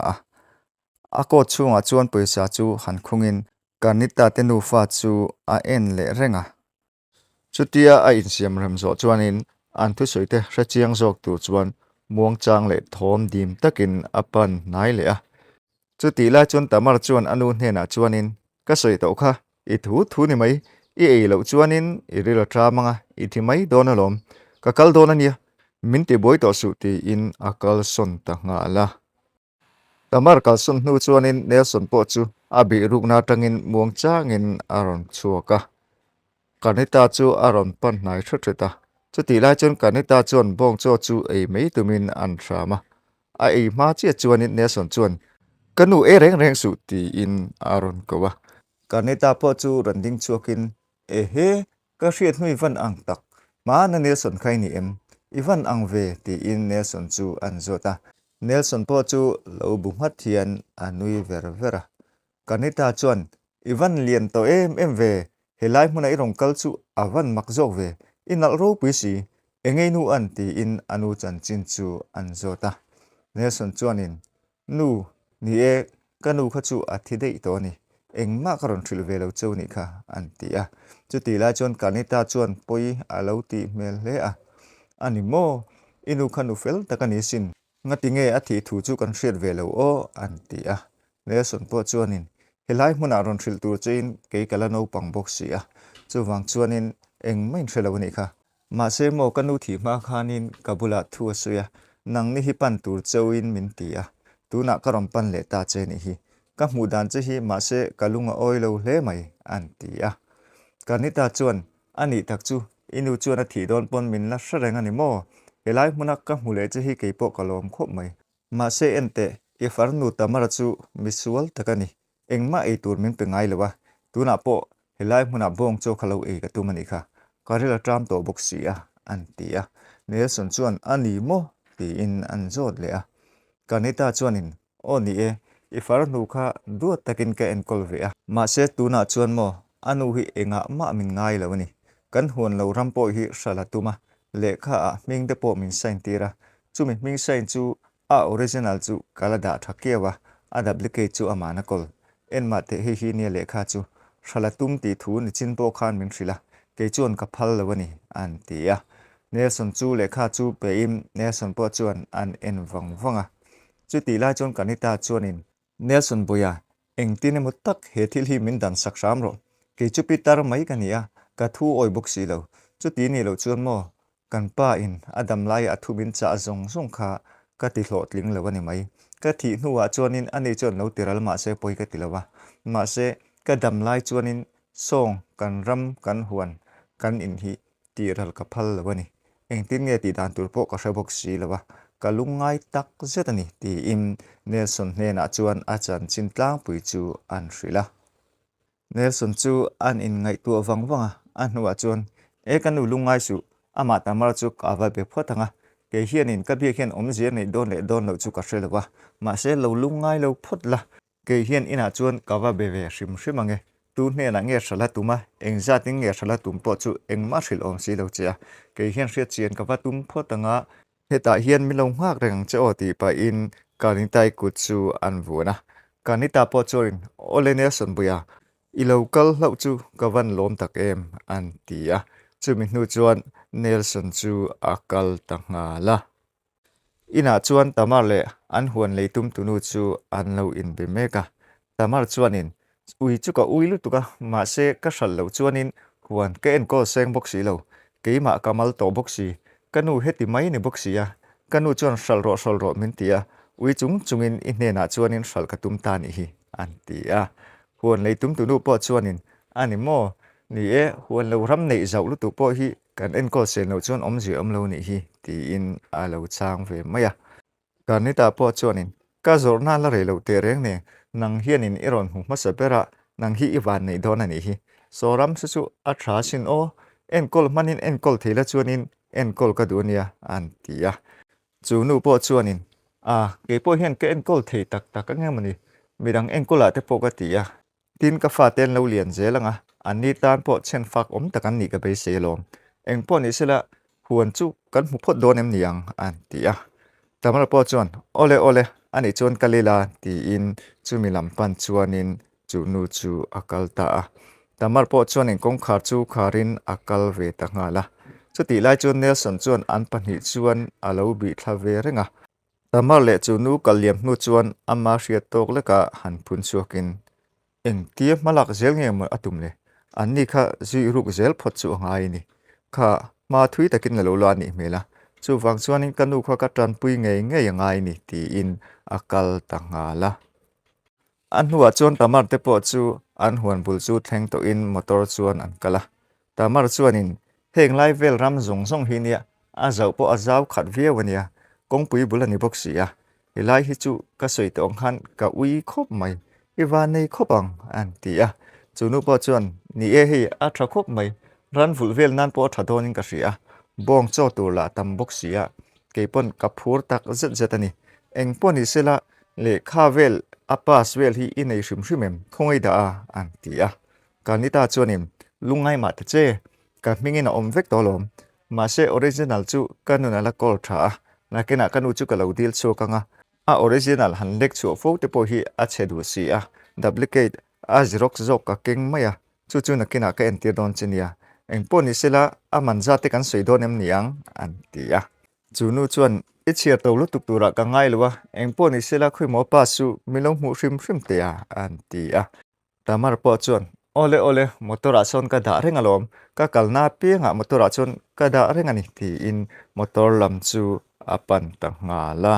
a ko chunga chuan poisa chu han khungin kan ni ta tenu fa chu a en le renga chutia a in siam ram zo chuanin an thu soite hrachiang zok tu chuan muang chang le thom dim takin apan nai le a chuti la chuan tamar chuan anu hena chuanin ka soi to kha I thu ni mai I ei lo chuanin I rila tra manga I thi mai dona lom ka kal dona nia min ti boi to su ti in akal son ta nga la tamar kal son nu chuanin Nelson po chu abi rukna tangin muang changin aron chuaka kanita chu aron pan nai thata chuti la chuan kanita chuan bong cho chu ei mei tumin an thrama a ei ma chi chuanin Nelson chuan kanu e reng su ti in aron kowa kanita po chu randing chuakin he ka hriat hnui van ang tak ma na Nelson khai ni em ivan ang ve ti in Nelson chu an zota Nelson po chu lo bumat hian anui vera kanita chuan ivan lian to em ve helai hmuna I rong kal chu avan mak zok ve inal ro puisi engei nu an ti in anu chan chin chu an zota Nelson chuanin nu ni e kanu kha chu athi dei to ni engma karon thil ve lo cheu ni kha an ti a chuti la chuan kanita chuan poi alo ti mel hle a ani mo inu khanu fel takani sin ngati nge athi thu chu kan hriat ve lo o an ti a Nelson po chuanin helai hmuna ron thil tur chain ke kala no pang box si a chuwang chuanin engmain threlo ni kha ma se mo kanu thi ma khanin kabula thu suya nang ni hi pan tur cheuin min ti a tuna karon pan le ta che ni hi ka hmu dan che hi ma se kalunga oilo hle mai an ti a kanita chuan ani tak chu inu chuan a thi don pon min la hrenga ni mo helai hmuna ka hmu le che hi keipo kalom khop mai ma se ente I farnu tamara chu misual takani engma ei tur min pe ngai lewa tuna po helai hmuna bong cho khalo ei ka tumani kha karila tram to boxia an ti a Nelson chuan ani mo ti in an zot le a kanita chuanin oni e I farnu kha duat takin ka enkol ve a ma se tuna chuan mo anu hi enga ma min ngai lawani kan huan lo rampo hi salatuma le kha a ming de po min sain tira chumi ming sain chu a original chu kalada thakewa a duplicate chu amana kol en ma te hi ne le kha chu salatum ti thu ni chin po khan min thrila ke chuan ka phal lawani an ti a Nelson chu le kha chu pe im Nelson po chuan an en wanga chu ti la chuan kanita chuanin Nelson boya engtine mutak he thil hi min dan sak ram ro ke chu pitar mai kania ka thu oi boxi lo chu ti ni lo chuan mo kan pa in adam lai athu bin cha zong kha ka ti hlot ling lawani mai ka thi hnuwa chuanin ani chuan lo tiral ma se poi ka tilawa ma se ka dam lai chuanin song kan ram kan huan kan in hi tiral ka phal lawani engtin nge ti dan tur po ka hrebok si lawa kalungai tak zetani ti im Nelson hena chuan achan chintlang pui chu an hrila Nelson chu an in ngai tu wanga an hnuwa chuan e kanu lungai su ama tamar chu kawa be photanga ke hianin ka bi hian omzia nei don le don lo chu ka hrelawa ma se lo lungai lo photla ke hian ina chuan kawa be ve hrimange tu hne na nge thala tuma engza ting nge thala tum po chu engma thril om si lo chia ke hian hriat chian kawa tum photanga heta hian milong hak reng che oti pa in kanitai kut chu an vuna kanita po chuin ole Nelson buya I local lo chu kawan lom tak em an tia chumi hnu chuan Nelson chu akal ta nga la ina chuan tamar le an huan leitum tunu chu an lo in be meka tamar chuanin ui chu ka ui lu tuka ma se ka hral lo chuanin huan ke en ko seng boxi lo keima kamal to boxi kanu heti mai ni boxi ya kanu chuan hral ro min tia ui chungin inne na chuanin hral ka tum ta ni hi an tia huan leitum tunu po chuanin ani mo ni e huan lo ram nei zau lu tu po hi kan en ko se no chuan om ji om lo ni hi ti in a lo chang ve maya kanita po chuanin ka zorna la re lo te reng ne nang hianin iron hu ma sapera nang hi iwan nei don ani hi soram su a tha sin o en kol manin en kol thela chuanin en kol ka dunia an tia chu nu po chuanin ke po hian ke en kol thei tak anga mani midang en kola te po ka tia tin ka fa ten lo lian zelanga ani tan po chen fak om takan ni ka be selom eng po ni sela huan chu kan hmu phot dawn em niang an ti a tamar pawh chuan ole ole ani chuan kalila ti in chumi lampan chuanin chu nu chu akal ta a tamar pawh chuan in kawngkhar chu kharin akal ve ta ngala chuti lai chuan Nelson chuan an pahnih chuan alo bi thla ve renga tamar le chu nu kaliam hnu chuan ama hriat tok leka han phun chuakin eng tia malak zel nge mo atum le anni kha zui ruk zel phot chu ngai ni kha ma thui takin lo la ni mela chu wang chuan in kanu kha ka tran pui nge nge ngai ni ti in akal ta ngala an huwa chuan tamar te pawh chu an huan bul chu thleng to in motor chuan an kala tamar chuan in heng lai vel ram zong zong hi nia a zau pawh a zau khat viawania kongpui bulani box ya hilai hi chu ka soi tong khan ka ui khop mai iwa nei khopang an ti a chunu pawh chuan ni e hi a tha khop mai ran vul vel nan pawh tha donin ka hria bong chaw tur la tam box ya keipon ka phur tak zet zet ani eng pawni sela le kha vel apas vel hi inei hrim hrimem khongei da an ti a kanita chuanin lungai ma te che ka mingin a om vek tolom ma se original chu kanuna la kol tha na kena kanu chu ka lo dil chu kanga a original han lek chu fo te po hi a chedu si a duplicate a xerox zok ka keng maya chu chu na kena ka entir don chinia eng poni sela a manja te kan soi don em niang an ti a chunu chuan ichhiar to lu tuk tura ka ngai luwa eng poni sela khui mo pa su milong mu hrim hrim te a an ti a tamar pawh chuan ole ole motora chuan ka dah renga lawm ka kalna pianga motora chuan ka dah renga ni ti in motor lam chu apan ta ngala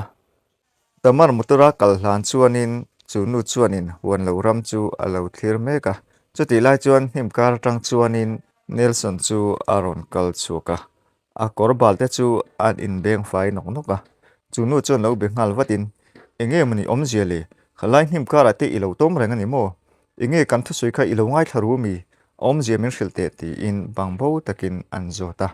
tamar motora kal hlan chuanin chu nu chuanin huan lo ram chu alo thlir meka chuti lai chuan himkar tang chuanin Nelson chu aron kal chuka a korbal te chu an in beng fai nok noka chu nu chuan lo be ngal watin enge mani om ziale khalai himkar ate ilo tom renga ni mo inge kan thu sui kha ilo ngai tharu mi om jemin hrilte ti in bangbo takin anjota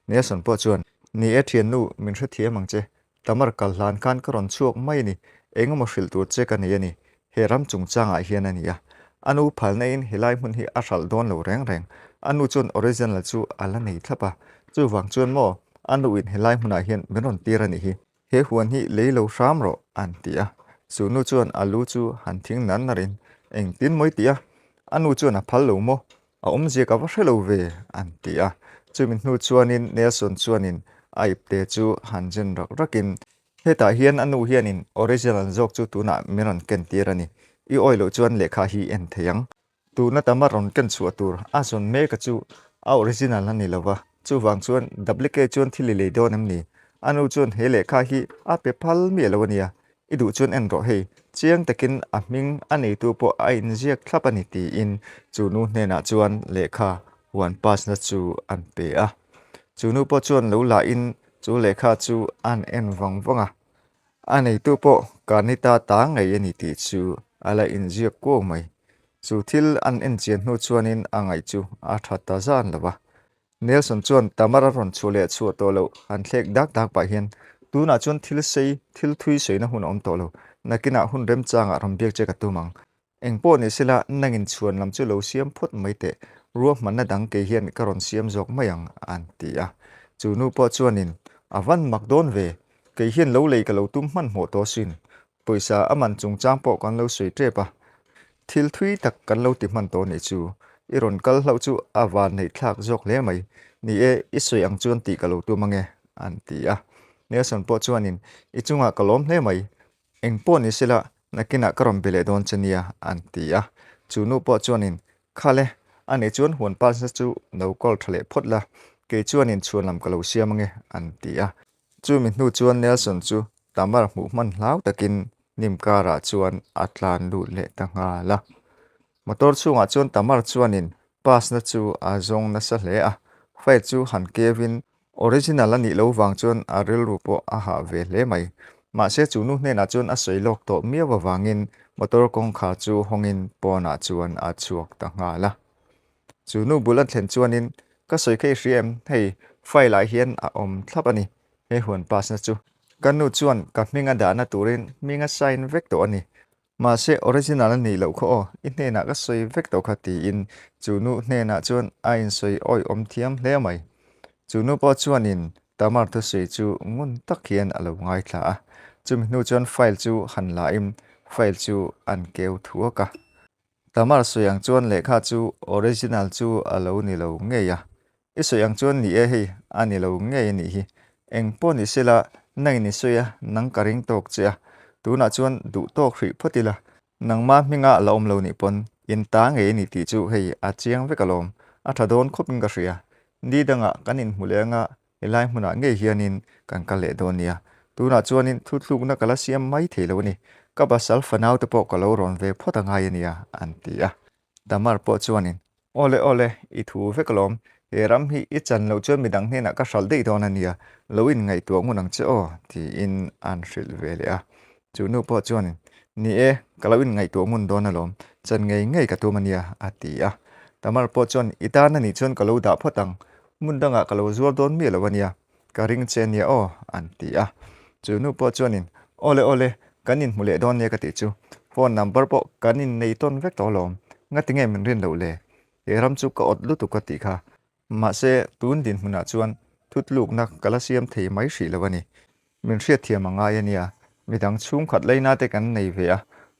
Nelson po chuan ni e thian nu min hre thia mangche tamar kal hlan khan karon chuak mai ni engemaw hril tur che ka ni ani he ram chung changa hian ania anu phalna in helai mun hi a hral don lo reng reng anu chuan original chu ala nei thlapa chu wang chuan mo anu in helai hmuna hian meron tir ani hi he huan hi leilo hram ro an tia chu nu chuan alu chu han thing nan narin eng tin moi tia anu chuan a phal lo mo a om je ka va hrelo ve an tia chumin hnu chuanin Nelson chuanin aip te chu hanjen rak rakin heta hian anu hianin original jok chu tuna meron ken tirani I oilo chuan lekha hi en theyang tuna tamaron ken chu tur a zon me ka chu a original ani lova chu wang chuan duplicate chuan thili le don em ni anu chuan he lekha hi a pe phal mi lowania idu chuan en ro hei chiang takin a hming ani tu po a in ziak thlapani ti in chu nu hna chuan lekha wan pas na chu an pe a chu nu po chuan lo la in chu lekha chu an en wang wanga anei tu po kanita ta ngai ani ti chu ala in ziak ko mai chu thil an en chian hnu chuanin angai chu a thata zan lawa Nelson chuan tamara ron chule chu to lo an thlek dak dak pa hian tuna chuan thil sei thil thui seina hun om to lo nakina hun rem changa rom biak che ka tumang engpo ni sila nangin chuan lam chu lo siam phut mai te ruwa manna dang ke hian karon siam jok mayang an ti a chu nu po chuanin awan makdon ve ke hian lo lei ka lo tum man mo to sin poisa aman chung chang po kan lo sui trepa thil thui tak kan lo ti man to ni chu iron kal hlau chu awan nei thlak jok le mai ni e isoi ang chuan ti ka lo tu mange an ti a Nelson po chuanin ichunga kalom hle mai engpo ni sila nakina karom bele don chania an ti a chunu po chuanin khale ani chuan huan pa sa chu no kol thale photla ke chuanin chuanlam ka lo siamange an ti a chu mi hnu chuan Nelson chu tamar mu man hlau takin nimkara chuan atlan lu le tanga la motor chunga chuan tamar chuanin pas na chu a zong na sa hle a fai chu han Kevin original ani lo wang chuan a rel rupo a ha ve hle mai ma se chu nu hne na chuan a soi lok to mia wa wangin motor kong kha chu hongin pona chuan a chuak ta nga la chu nu bulan thlen chuanin ka soi ke riem hei fai lai hian a om thlap ani he huan pas na chu kanu chuan ka hminga da na turin minga sign vek to ani ma se original ani lo kho I hne na ka soi vek to khati in chu nu hne na chuan a in soi oi om thiam hle mai chu nu po chuanin tamar thu sei chu ngun tak hian alo ngai thla a chumi nu chuan file chu han la im file chu an keu thuaka tamar soyang chuan lekha chu original chu alo ni lo ngeya i soyang chuan ni e hei ani lo nge ni hi engpo ni sila nai ni soya nang karing tok chia tuna chuan du tok hri photila nangma minga lom lo ni pon in ta nge ni ti chu hei a chiang vekalom a thadon khopin ka hria ni danga kanin mulenga elai hmuna nge hianin kan ka le donia tuna chuanin thutluk na kala siam mai thelo ni ka ba salfanau te po kalo ron ve phota ngai ania antia damar po chuanin ole ole I thu vekalom e ram hi I chan lo chuan midang hne na ka hral dei don ania loin ngai tu ngunang che o ti in an hril ve le a chu nu po chuanin ni e kalawin ngai tu ngun don alom chan ngei ka tu mania atia tamar po chuan itana ni chuan kalo da photang mundanga kalo zuar don mi lawania ka ring chen nia o antia chu nu po chuanin ole ole kanin mule don ne ka ti chu phone number po kanin nei ton vek to lom ngatinge min rin lo le e ram chu ka ot lu tu ka ti kha ma se tun din huna chuan thutluk na kalasiam thei mai hri lawani min hriat thiam anga yania midang chung khat leina te kan nei ve a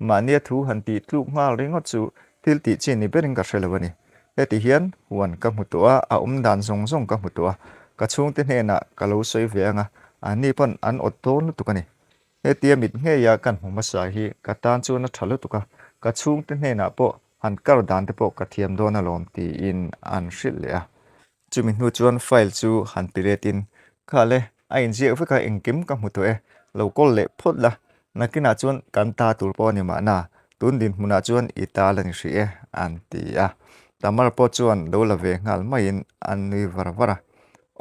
ma nia thu han ti tluk ngal ringot chu til ti chin ni bering ka hrelawani heti hian huan ka hmutua a dan zong zong ka hmutua ka chung te hne na ka lo soi ve anga ani pon an ot ton tukani hetia mit nge ya kan hmasa hi ka tan chu na thalu tuka ka chung te hne na po han kar dan te po ka thiam don alom ti in an hril le a chumi nu chuan file chu han piretin khale a in je ka engkim ka hmutu e local le phot la nakina chuan kan ta tur po ni ma na tun din hmuna chuan ita lan hri e an ti a tamar po chuan lo la ve ngal mai in an nui varawara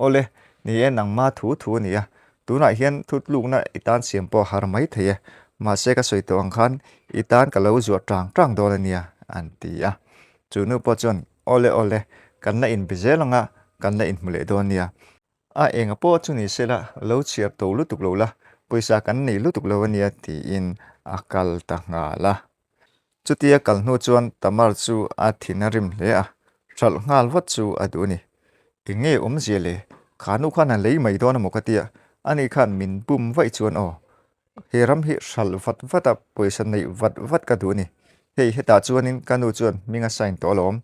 ole ni e nang ma thu ni a tuna hian thutluk na itan siam po har mai thei ma se ka soi to ang khan itan ka lo zuar tang do la nia an ti a chu nu po chuan ole ole kan na in bizelanga kan na in mule do nia a enga po chu ni sela lo chiar to lu tuk lo la poisa kan nei lu tuk lo ania ti in akal ta nga la chutia kal nu chuan tamar chu a thinarim le a thal ngal wat chu aduni inge zele khanu khana lei mai do na mokatia ani khan min pum vai chuan o heram hi hral vat poisa nei vat ka duni hei heta chuanin kanu chuan minga sign to lom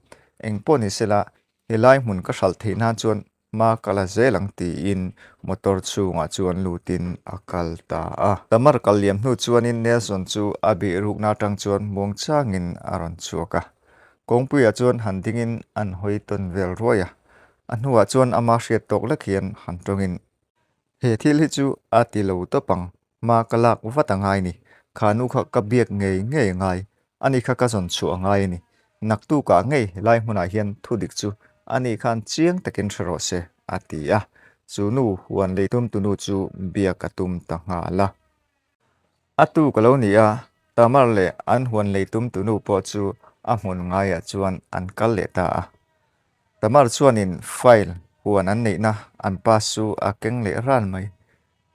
engpo ni sela helai mun ka hral theina chuan ma kala zelang ti in motor chunga chuan lutin akal ta a tamar kalyam nu chuanin ne zon chu abi rukna tang chuan mong changin aron chuaka kongpuya chuan handingin an hoiton vel roya anhuwa chuan ama hriat tok la khian han tongin he thil hi chu ati lo to pang ma kalak watangai ni khanu kha ka biak ngei ngai ani kha ka zon chu angai ni naktu ka ngei lai hmuna hian thudik chu ani khan chiang takin thro se atia chunu huan leitum tunu chu biakatum ta nga la atu kalonia tamar le an huan leitum tunu po chu a hmun ngai a chuan an kal le ta tamar chuanin file huan an nei na an pa su a keng le ran mai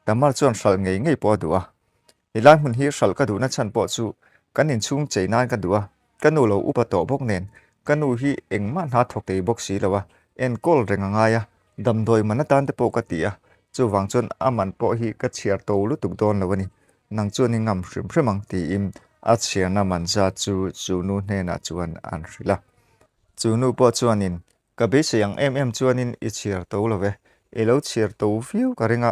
tamar chuan hral ngei po duwa ilai hmun hi hral ka du na chan po chu kanin chung cheinan ka duwa kanu lo upa to bok nen kanu hi engma na thok tei bok si lawa en kol renga ngaya damdoi manatan te po ka tia chu wang chuan aman po hi ka chiar to lu tuk don lawani nang chuan ni ngam hrim hrimang ti im a chiarna manza chu nu hne na chuan an hrila chu nu po chuanin ka be sayang chuanin I chiar to love elo chiar to view ka ringa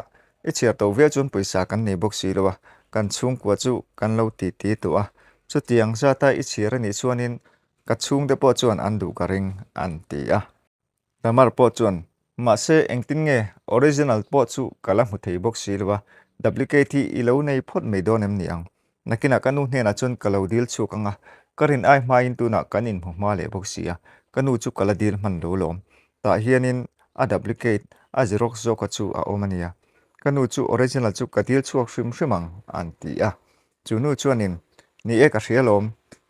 I chiar to ve chuan poisa kan nei bok si lawa kan chung kwa chu kan lo ti to a chu tiang zata I chiar ni chuanin ka chung de po chuan an du ka ring an ti a tamar po chuan ma se engtin nge original po chu kala mu thei bok si lawa duplicate I lo nei phot mei don em ni ang nakina kanu hne na chuan kalo dil chu kanga karin ai ma in tu na kanin hma le bok si a kanu chu kala dil man lo lom ta hianin a duplicate a xerox zo ka chu a omania kanu chu original chu katil chuak hrimang an ti a chu nu chuanin ni e ka hrialom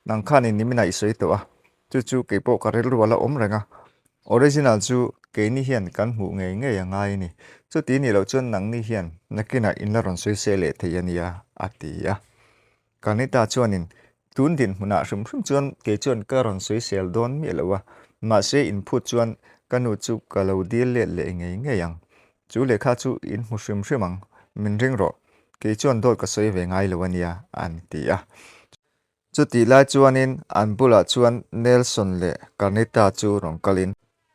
nang khanin nimina isoi to a chu ke po ka rel ruala om renga original chu ke ni hian kan mu nge ngai ni chu ti ni lo chuan nang ni hian nakina in la ron soi se le theiania atia kanita chuanin tun din huna hrim chuan ke chuan ka ron soi sel don mi lowa ma se input chuan kanu chu kalau deal le nge yang chu le kha chu in mushrim shrimang min ring ro ke chuan dot ka soi ve ngai lowania an ti a chu ti lai chuanin an bula chuan Nelson le Carnita chu rong kalin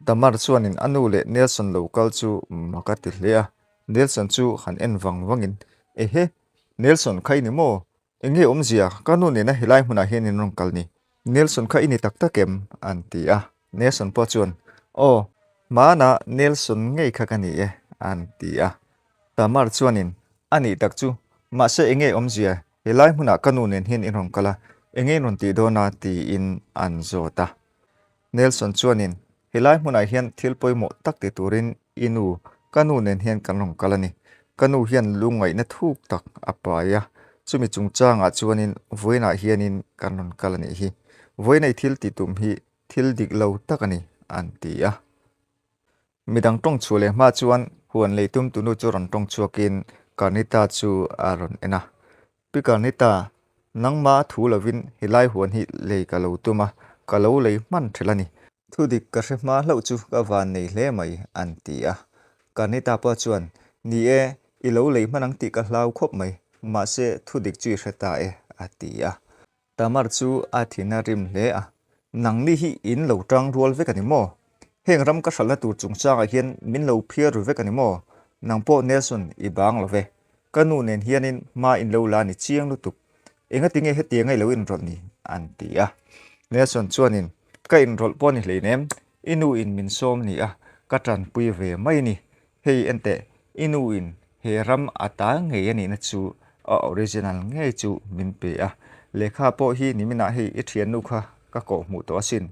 tamar chuanin anu le Nelson local chu makati hle a Nelson chu han en wangin he Nelson khai ni mo enge omzia kanu ne na hilai huna hianin rong kalni Nelson kha ini takem an ti a Nelson po chuan mana Nelson ngei kha kani an ti a tamar chuanin ani tak chu ma se enge omzia hilai huna kanu nen hin in rong kala enge non ti dona ti in an zota Nelson chuanin hilai huna hian thilpoi mo takti turin inu kanu nen hian kan rong kalani kanu hian lungai na thuk tak apaya chumi chungchanga chuanin voina hianin kan rong kalani hi voinai thil ti tum hi thil dik lo takani an ti a midang tong chule ma chuan huan leitum tunu chu ron tong chuakin Carnita chu aron ena pi Carnita nangma thu lovin hilai huan hi le ka lo tuma ka lo le man thelani thu dik ka hma hlo chu ka van nei hle mai an ti a Carnita pa chuan ni i lo le manang ti ka hlau khop mai ma se thu dik chi hreta a ti a tamar chu a thina rim hle a nang ni hi in lo tang rual ve kani mo heng ram ka shala tur chungchanga hian min lo phiar ru ve kani mo nang po Nelson i bang lo ve kanu nen hianin ma in lo la ni chiang lu tuk enga tinge he tiangai lo in rol ni an ti a Nelson chuanin ka in rol pon ni hleinem inu in min som ni a ka tran pui ve mai ni hei ente inu in he ram ata nge ani na chu original nge chu min pe a lekha po hi nimina hei i thian nu kha ka ko mu to sin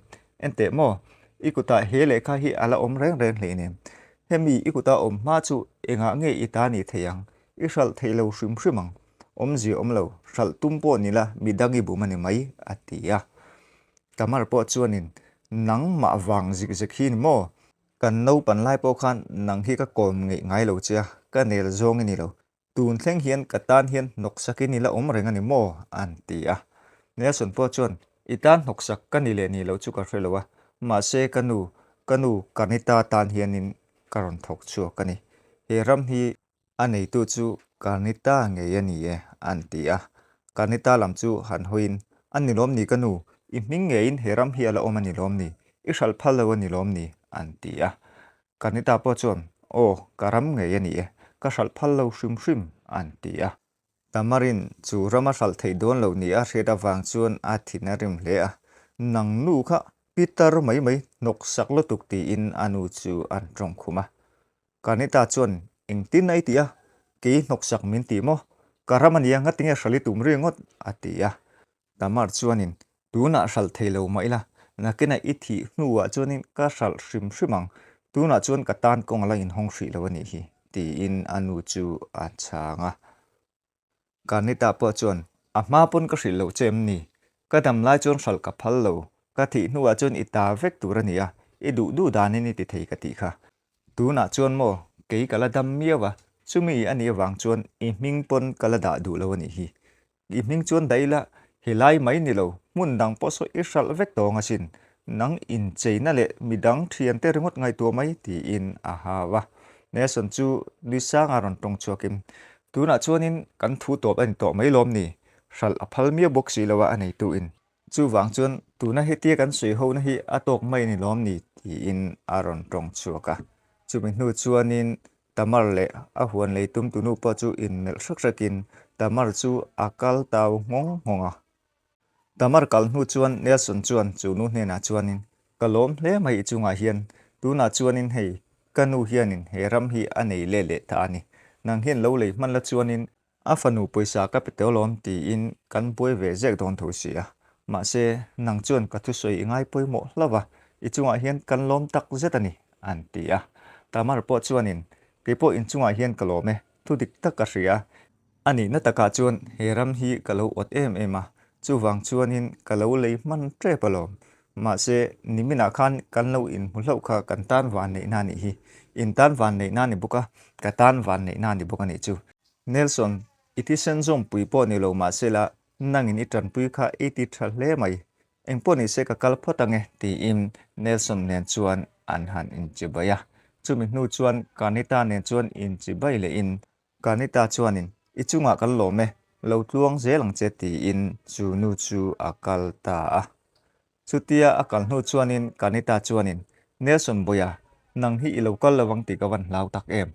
ente mo ikuta he lekha hi ala om reng hleinem hemi ikuta om ma chu enga nge ita ni theyang i hral theilo hrimang omzi omlo hral tumpo nila midangi bumani mai atia tamar po chuanin nang ma wang zik hin mo kan no pan lai po khan nang hi ka kom ngai lo chia ka nel zong ni lo tun thleng hian katan hian noksaki ni la om renga ni mo an ti a Nelson po chuan itan noksak ka ni le ni lo chu ka hrelowa ma se kanu Carnita tan hianin karon thok chu kani he ram hi anei tu chu Carnita nge yani an ti a Carnita lam chu han hoin an ni lom ni kanu i ming nge in he ram hi ala om ani lom ni i hral phal lo ani lom ni an ti a Carnita po chuan karam nge yani ka hral phal lo hrim an ti a tamarin chu rama hral thei don lo ni a hreda wang chuan a thina rim hle a nang nu kha Peter mai nok sak lo tuk ti in anu chu an rong khuma Carnita chuan engtin ai tia ke nok sak min ti mo karamania ngatinge hrali tum ringot atia tamar chuanin tuna hral theilo maila nakena i thi hnuwa chuanin ka hral hrimang tuna chuan katan kongla in hong hri lo ani hi ti in anu chu a changa Carnita po chuan a hma pon ka hri lo chem ni ka dam lai chuan hral ka phal lo ka thi hnuwa chuan ita vek turania i du dan ni ti thei ka ti kha tuna chuan mo ke kala dam miawa chumi ani wang chuan i hming pon kala da du lo ani hi i hming chuan daila hilai mai ni lo mun dang po so i hral vek to nga sin nang in cheina le midang thian te ringot ngai to mai ti in a hawa Nelson chu lisa ngaron tong chuakim tuna chuanin kan thu top an to mai lom ni hral aphal mia boxi lawa anei tu in chu wang chuan tuna hetia kan sui ho na hi atok mai ni lom ni ti in aron tong chuaka chumi hnu chuanin tamar le a huan leitum tunu po chu in mel hrakin tamar chu akal taw ngonga tamar kal hnu chuan Nelson chuan chu nu hne na chuanin kalom hle mai chunga hian tuna chuanin hei kanu hianin he ram hi anei le ta ani nang hian lo le man la chuanin a fanu poisa ka petolom ti in kan poi ve jek don thosia ma se nang chuan ka thu soi ngai poimo hlawa I chunga hian kan lom tak zetani an ti a tamar po chuanin kepo in chunga hian kalome thu dik tak ka hria ani na taka chuan he ram hi kalo ot ema chu wang chuanin kalo le man tre palom ma se nimina khan kan lo in mulo kha kan tan wan nei na ni hi in tan wan nei na ni buka ka tan wan nei na ni buka ni chu Nelson iti sen zom pui po ni lo ma se la nangin i tran pui kha iti thal hle mai eng pawh nih se ka kal phawt a nge tiin Nelson nen chuan an han in chi bai a chumi hnu chuan kanita nen chuan in chi bai le in kanita chuanin i chungah kal lawm e lo tluang zelang che tiin chu nu chu a kal ta a chutia a kal hnu chuanin kanita chuanin Nelson boya nang hi ilo kal lawang ti ka van hlau tak em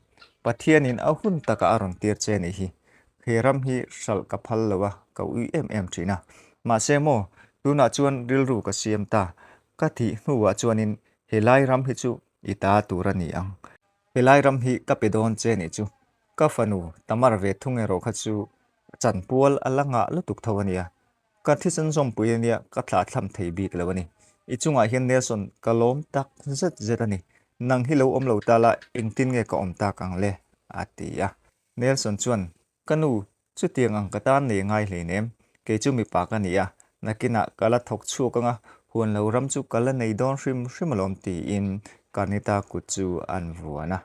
pathianin a hun taka aron tir che ni hi heram hi sal ka phal lawa ka ui em thina ma se mo tuna chuan rilru ka siam ta ka thi hnuwa chuanin helai ram hi chu ita turani ang helai ram hi ka pedon che ni chu ka fanu tamar ve thunge ro kha chu chan pual alanga lutuk thawania ka thisan zom puiania ka thla thlam thei bik lawani i chunga hian Nelson kalom tak zet zetani nang hi lo om lo tala engtin nge ka om ta kang le atia Nelson chuan kanu chu tiang ang katan ne ngai hle nem ke chu mi pa ka nia nakina kala thok chu kanga huan lo ram chu kala nei don hrim lom ti in kanita ku chu an vuana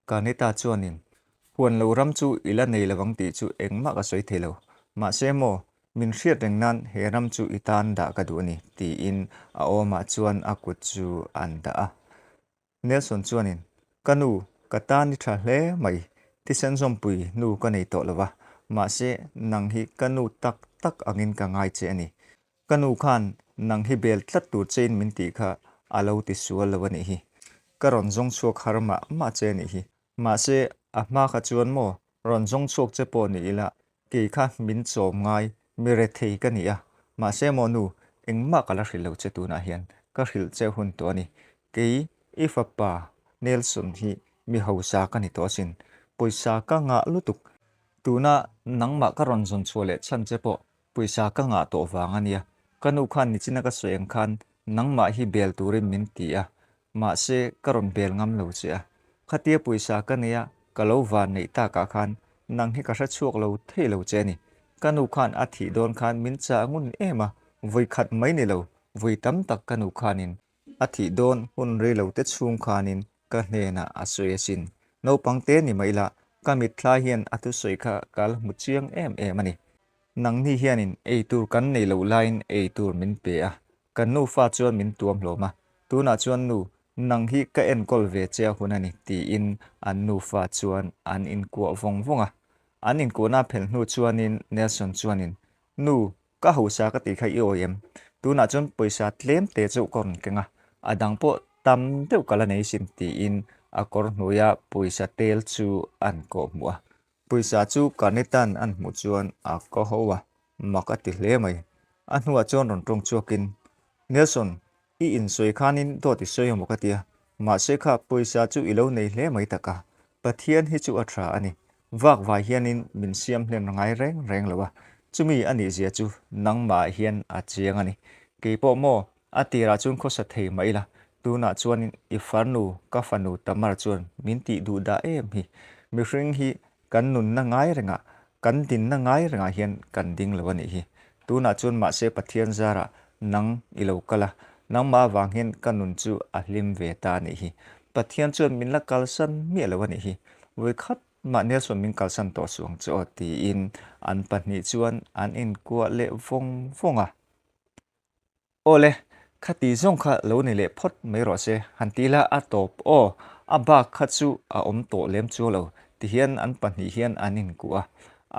kanita chuanin huan lo ram chu ila nei lawang ti chu engma ka soi thelo ma semo min hriat reng nan he ram chu itan da ka du ni ti in a oma chuan a ku chu an da a Nelson chuanin kanu katan ni tha hle mai ti sen zom pui nu ka nei to lawa ma se nang hi kanu tak tak angin ka ngai che ani kanu khan nang hi bel tlat tur chain min ti kha alo ti sual lawani hi karon zong chuak harma ma che ni hi ma se a ma kha chuan mo ron zong chuak che po ni ila ke kha min chom ngai mi re thei ka ni a ma se mo nu engma kala hril lo che tu na hian ka hril che hun to ni ke i fapa Nelson hi mi hausa ka ni to sin poisa ka nga lutuk tuna nangma ka ron zon chole chan che po poisa ka nga to wanga nia kanu khan ni china ka soeng khan nangma hi bel turin min ti a ma se karon bel ngam lo che a khatia poisa ka nia kalo van nei ta ka khan nang hi ka hra chuak lo thei lo che ni kanu khan a thi don khan min cha ngun ema voi khat mai ni lo voi tam tak kanu khanin a thi don hun re lo te chung khanin ka hne na a soe sin no pangte ni maila ka mit thla hian atu soi kha kal mu chiang em ani nang ni hianin eitur kan nei lo line eitur min pe a kan nu fa chuan min tuam hloma tuna chuan nu nang hi ka en kol ve che hunani ti in an nu fa chuan an in ko vong vonga an in ko na phel hnu chuanin Nelson chuanin nu ka hausa ka ti khai oem tuna chuan poisa tlem te chu kon kenga adang po tam deuh kala nei sin ti in a kor hnuya poisa tel chu an ko mua poisa chu kanitan an mu chuan a ko howa maka ti hle mai a hnuwa chuan ron tong chuakin Nelson i in soi khanin to ti soi mo ka tia ma se kha poisa chu ilo nei hle mai taka pathian hi chu a tha ani wak vai hianin min siam hlen ngai reng lawa chumi ani zia chu nangma hian a chiang ani ke po mo atira chun kho sa thei mai la tuna chuanin i farnu ka fanu tamar chuan min ti du da em hi mi hring hi kan nun na ngai renga kan din na ngai renga hian kan ding lawani hi tuna chuan ma se pathian zara nang ilo kala nang ma wang hian kanun chu a hlim ve ta ni hi pathian chuan min la kalsan mi lawani hi voi khat ma Nelson min kalsan to suang chu ti in an pahni chuan an in kwa le vonga ole khati zong kha lo ni le phot mai ro se hantila a top o a ba kha chu a om to lem chu lo ti hian an pahni hian anin ku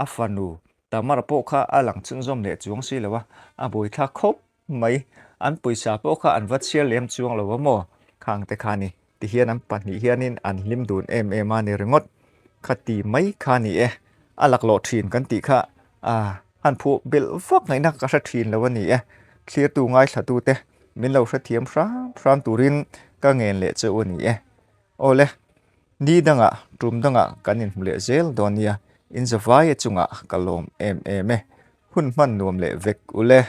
a fanu tamar po kha alang chun zom le chuang si lawa a boi tha khop mai an poisa po kha an vat sia lem chuang lo mo khang te khani ti hian an pahni hianin an lim dun em ani ringot khati mai khani e alak lo thin kan ti kha han phu bil vak ngai na ka hra thin lawani e clear tu ngai thatu te min lo hra thiam hram turin ka ngen le che oni e ole ni danga tum danga kanin le zel donia in zawai chunga kalom em e hun man nuam le vek ule